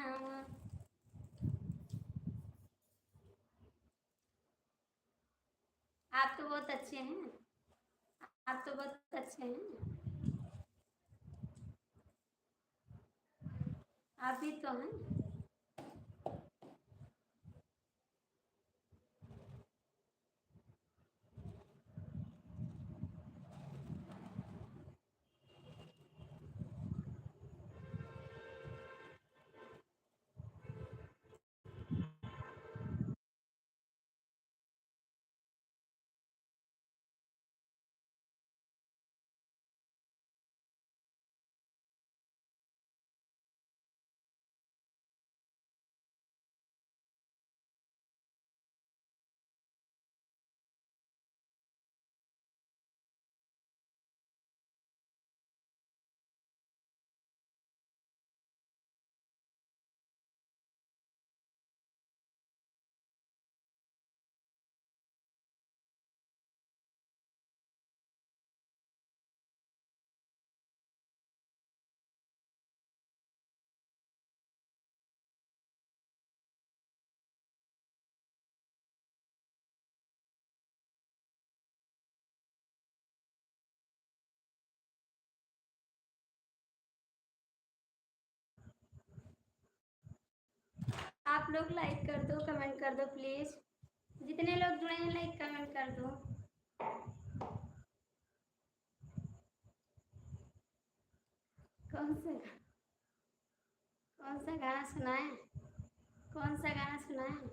आप तो बहुत अच्छे हैं, आप तो बहुत अच्छे हैं, आप भी तो हैं। आप लोग लाइक कर दो, कमेंट कर दो प्लीज, जितने लोग जुड़े हैं लाइक कमेंट कर दो। कौन सा कौन सा गाना सुनाए, कौन सा गाना सुनाए?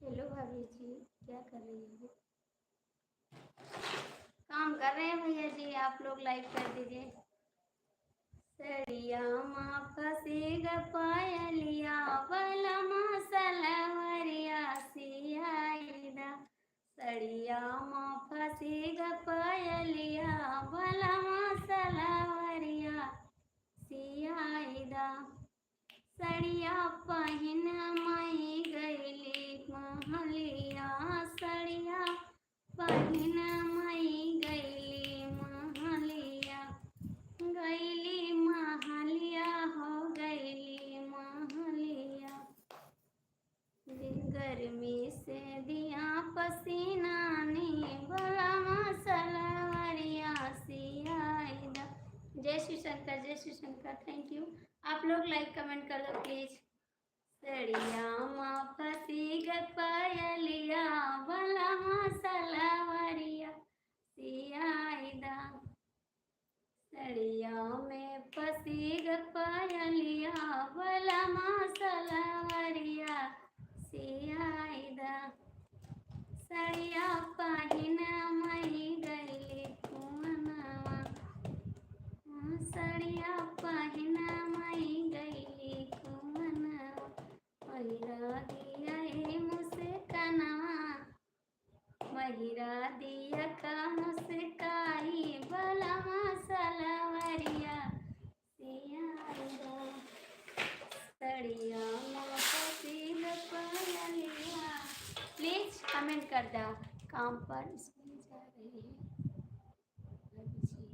हेलो भाभी जी, क्या कर रही हो? काम कर रहे हैं भैया जी, आप लोग लाइक कर दीजिए। सड़िया माँ फसी ग पायलिया बलमा सलवरिया सियाईदा, सड़िया माँ फसी ग पायलिया बलमा सलवरिया सियाईदा। सड़िया पहिन मई गईली महलिया, सड़िया पहिन मई गईली महलिया, गईली महलिया हो गईली महलिया। गर्मी से दिया पसीना नी बलमा सलवरिया सियाईदा। जय श्री शंकर, जय श्री शंकर, थैंक यू। आप लोग लाइक कमेंट कर दो प्लीज। सड़िया माँ फसी ग पायलिया बलमा सलवरिया सियाईदा, सड़िया में फसी ग पायलिया बलमा सलवरिया सियाईदा। सड़िया पहिन मई गईली कुमनवा, सड़िया पहिन मई गईली कुमनवा, महिरा दिया मुस्कनवा, महिरा दिया का मुस्काई बलमा सलवरिया सियाईदा। सड़िया मोती पायलिया, प्लीज कमेंट कर दो। काम पर इसमें जा रहे रही है अभी जी।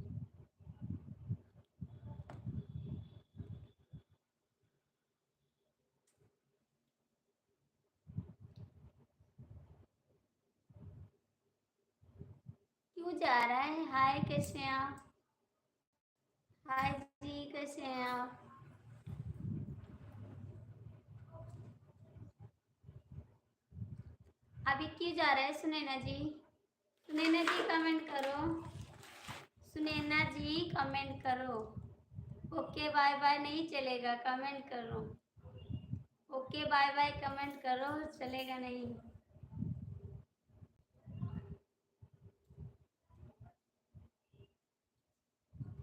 क्यों जा रहा है? हाय, कैसे हैं आप? हाय जी, कैसे हैं आप? अभी क्यों जा रहा है सुनैना जी? सुनैना जी कमेंट करो। सुनैना जी कमेंट करो। ओके बाय बाय नहीं चलेगा, कमेंट करो। ओके बाय बाय कमेंट करो, चलेगा नहीं।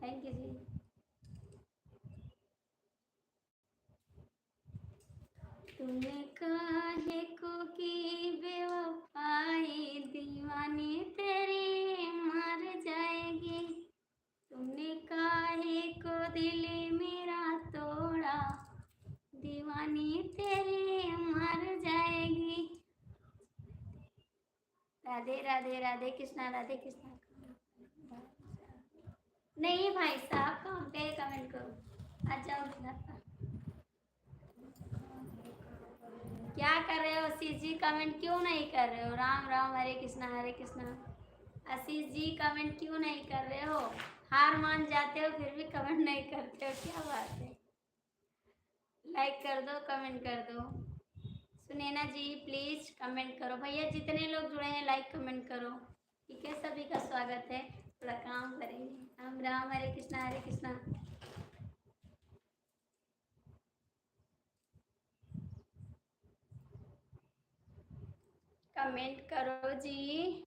थैंक यू जी। तूने काहे को की बेवफाई, दीवानी तेरी मर जाएगी। तूने काहे को दिल मेरा तोड़ा, दीवानी तेरी मर जाएगी। राधे राधे, राधे कृष्णा, राधे कृष्णा। नहीं भाई साहब, कहाँ पे कमेंट करो, आ जाओ घर पर। क्या कर रहे हो आशीष जी? कमेंट क्यों नहीं कर रहे हो? राम राम, हरे कृष्णा हरे कृष्णा। आशीष जी कमेंट क्यों नहीं कर रहे हो? हार मान जाते हो फिर भी कमेंट नहीं करते हो, क्या बात है? लाइक कर दो, कमेंट कर दो। सुनैना जी प्लीज कमेंट करो। भैया जितने लोग जुड़े हैं लाइक कमेंट करो। ठीक है, सभी का स्वागत है। थोड़ा काम करेंगे। राम राम, हरे कृष्णा हरे कृष्णा। कमेंट करो जी।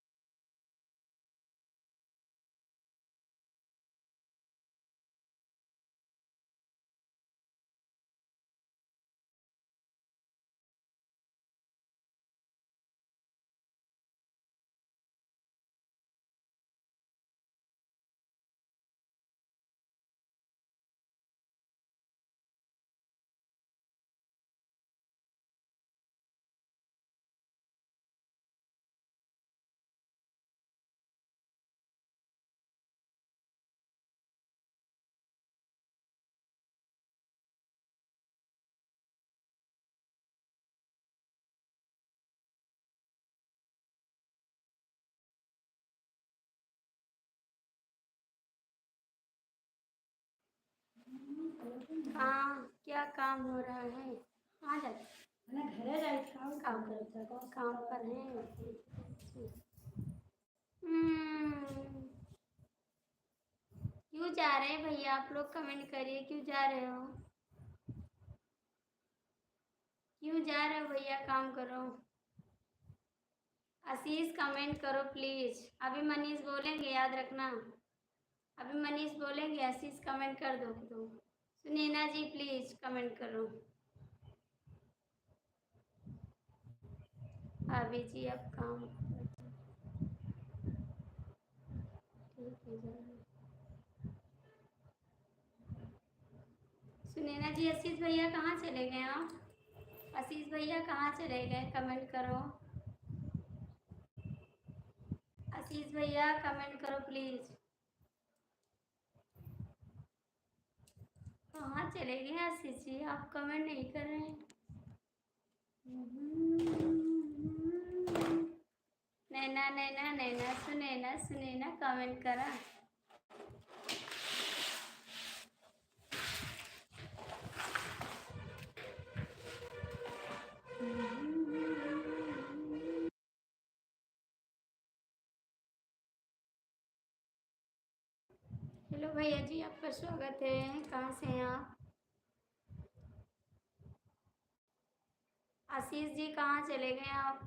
हाँ, क्या काम हो रहा है? आ जाए ना, घरे जाए, काम करता है, काम पर है। क्यों जा रहे हैं भैया आप लोग? कमेंट करिए, क्यों जा रहे हो? क्यों जा रहे हो भैया? काम करो। आशीष कमेंट करो प्लीज। अभी मनीष बोलेंगे, याद रखना। अभी मनीष बोलेंगे, आशीष कमेंट कर दो तो। सुनैना जी प्लीज कमेंट करो। अभी जी अब काम, ठीक है जरा। सुनैना जी, आशीष भैया कहाँ चले गए आप? आशीष भैया कहाँ चले गए? कमेंट करो। आशीष भैया कमेंट करो प्लीज। कहाँ चले गए आशीष जी? आप कमेंट नहीं कर रहे हैं। नैना नैना नैना, सुनैना सुनैना कमेंट करा। हेलो भैया जी, आपका स्वागत है। कहाँ से हैं आप? आशीष जी कहाँ चले गए आप?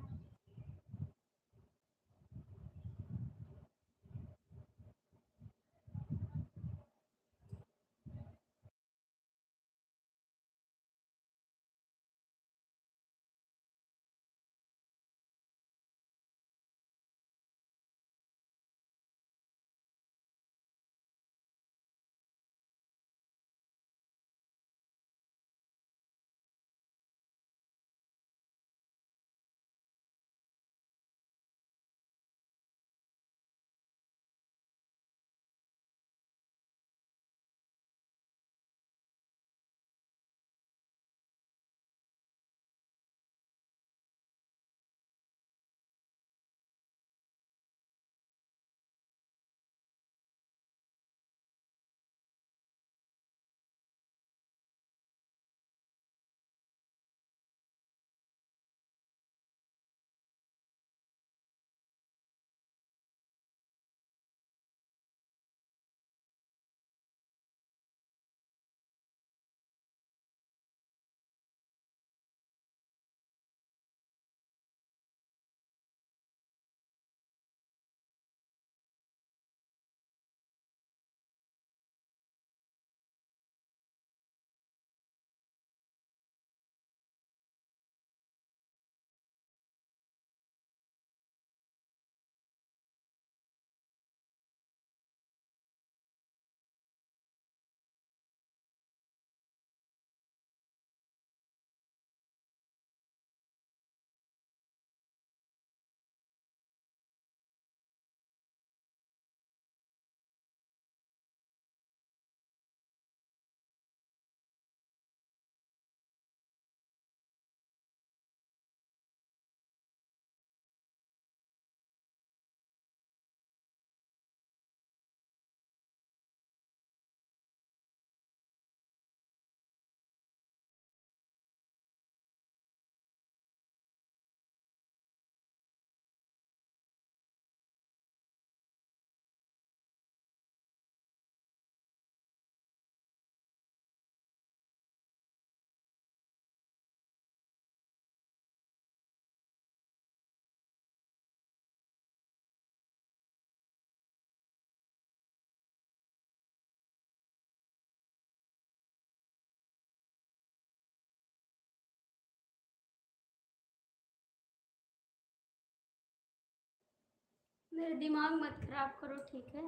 मेरा दिमाग मत खराब करो, ठीक है?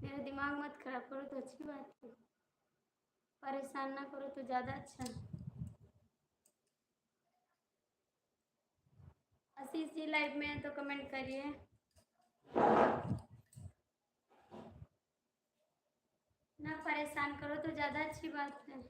मेरा दिमाग मत खराब करो तो अच्छी बात है, परेशान ना करो तो ज़्यादा अच्छा है। आशीष जी लाइव में है तो कमेंट करिए। ना परेशान करो तो ज़्यादा अच्छी बात है।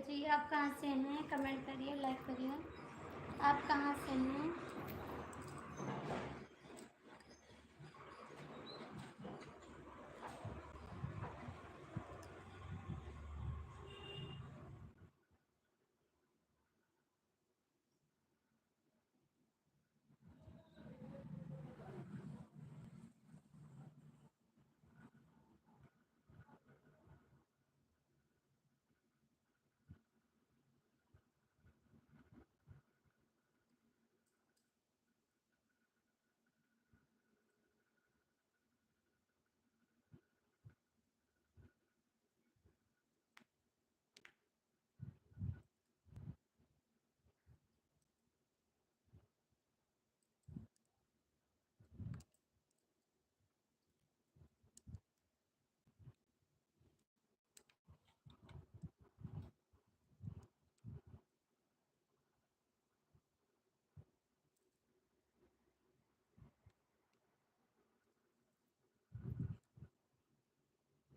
जी, आप कहाँ से हैं? कमेंट करिए, लाइक करिए। आप कहाँ से हैं?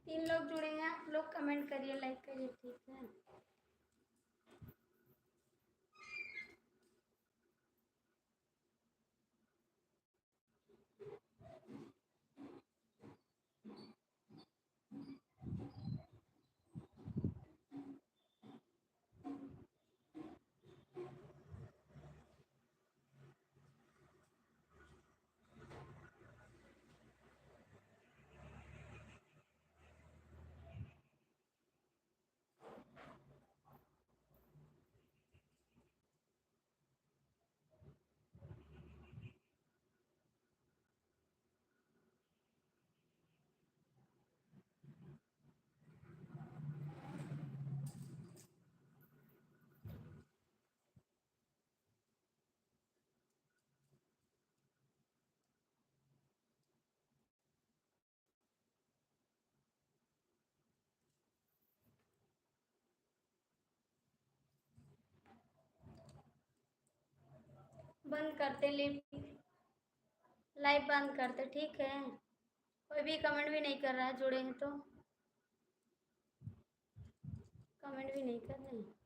तीन लोग जुड़े हैं, आप लोग कमेंट करिए, लाइक करिए, ठीक है? बंद करते लाइव बंद करते, ठीक है? कोई भी कमेंट भी नहीं कर रहा है, जुड़े हैं तो कमेंट भी नहीं कर रहे हैं।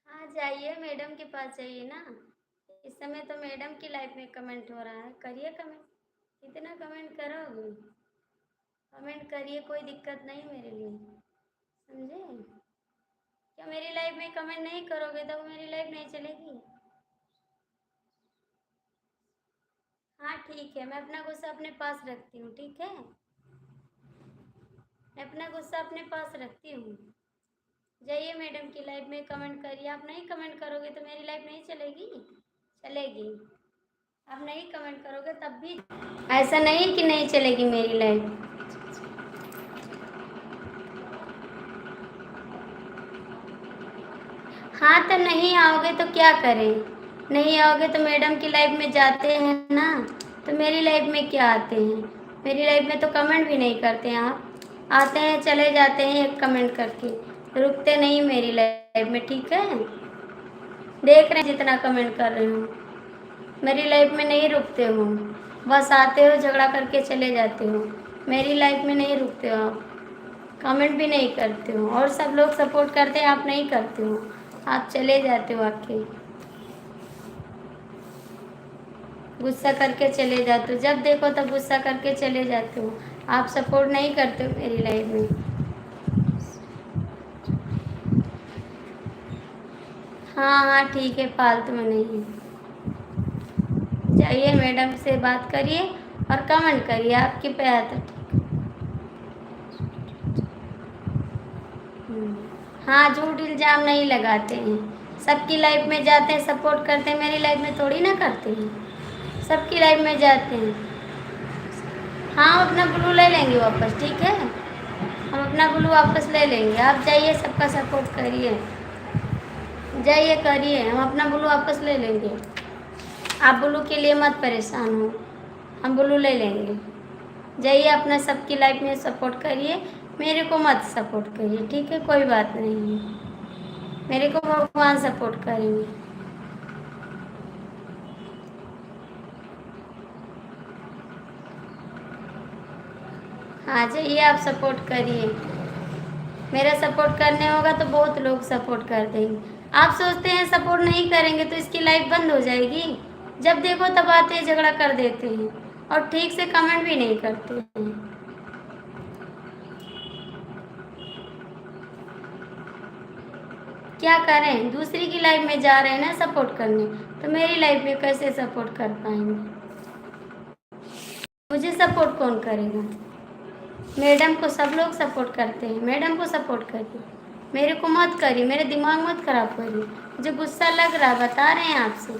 हाँ, जाइए, मैडम के पास जाइए ना। इस समय तो मैडम की लाइफ में कमेंट हो रहा है, करिए कमेंट। कितना कमेंट करोगे? कमेंट करिए, कोई दिक्कत नहीं मेरे लिए, समझे? क्या मेरी लाइफ में कमेंट नहीं करोगे तो मेरी लाइफ नहीं चलेगी? हाँ ठीक है, मैं अपना गुस्सा अपने पास रखती हूँ, ठीक है? मैं अपना गुस्सा अपने पास रखती हूँ। जाइए मैडम की लाइफ में कमेंट करिए। आप नहीं कमेंट करोगे तो मेरी लाइफ नहीं चलेगी? चलेगी। आप नहीं कमेंट करोगे तब भी ऐसा नहीं कि नहीं चलेगी मेरी लाइफ। हाँ, तो नहीं आओगे तो क्या करें? नहीं आओगे तो मैडम की लाइफ में जाते हैं ना, तो मेरी लाइफ में क्या आते हैं? मेरी लाइफ में तो कमेंट भी नहीं करते हैं आप। आते हैं, चले जाते हैं एक कमेंट करके, रुकते नहीं मेरी लाइफ में, ठीक है? देख रहे हैं जितना कमेंट कर रहे हो, मेरी लाइफ में नहीं रुकते हो। बस आते हो, झगड़ा करके चले जाते हो। मेरी लाइफ में नहीं रुकते हो आप, कमेंट भी नहीं करते हो। और सब लोग सपोर्ट करते हैं, आप नहीं करते हो, आप चले जाते हो आके, गुस्सा करके चले जाते हो। जब देखो तब गुस्सा करके चले जाते हो। आप सपोर्ट नहीं करते हो मेरी लाइफ में। हाँ हाँ ठीक है, फालतू में नहीं है। जाइए मैडम से बात करिए और कमेंट करिए, आपकी पे आता है। हाँ, झूठ इल्ज़ाम नहीं लगाते हैं। सबकी लाइफ में जाते हैं, सपोर्ट करते हैं, मेरी लाइफ में थोड़ी ना करते हैं। सबकी लाइफ में जाते हैं। हाँ, हम अपना ब्लू ले लेंगे वापस, ठीक है? हम अपना ब्लू वापस ले लेंगे। आप जाइए, सबका सपोर्ट करिए, जाइए करिए, हम अपना ब्लू वापस ले लेंगे। आप ब्लू के लिए मत परेशान हो, हम ब्लू ले लेंगे। जाइए अपना सबकी लाइफ में सपोर्ट करिए, मेरे को मत सपोर्ट करिए, ठीक है? कोई बात नहीं है, मेरे को भगवान सपोर्ट करेंगे। हाँ जाइए, आप सपोर्ट करिए, मेरा सपोर्ट करने होगा तो बहुत लोग सपोर्ट कर देंगे। आप सोचते हैं सपोर्ट नहीं करेंगे तो इसकी लाइफ बंद हो जाएगी? जब देखो तब आते हैं, झगड़ा कर देते हैं और ठीक से कमेंट भी नहीं करते हैं। क्या करें, दूसरी की लाइफ में जा रहे हैं ना सपोर्ट करने, तो मेरी लाइफ में कैसे सपोर्ट कर पाएंगे? मुझे सपोर्ट कौन करेगा? मैडम को सब लोग सपोर्ट करते हैं, मैडम को सपोर्ट करिए, मेरे को मत करिए, मेरे दिमाग मत खराब करिए। मुझे गुस्सा लग रहा, बता रहे हैं आपसे।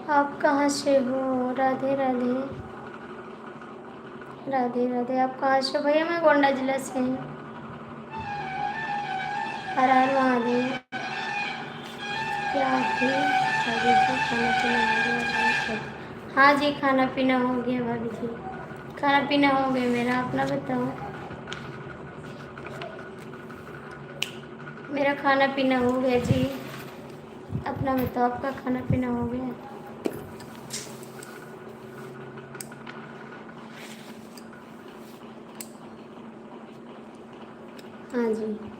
आप कहाँ से हो? राधे राधे, राधे राधे। आप कहाँ से हो भैया? मैं गोंडा जिला से हूँ। हर हर महादेव। क्या थी भाभी जी? खाना पीना हो गया? हाँ जी, खाना पीना हो गया भाभी जी, खाना पीना हो गया मेरा। अपना बताओ। मेरा खाना पीना हो गया जी, अपना बताओ, आपका खाना पीना हो गया? हाँ जी।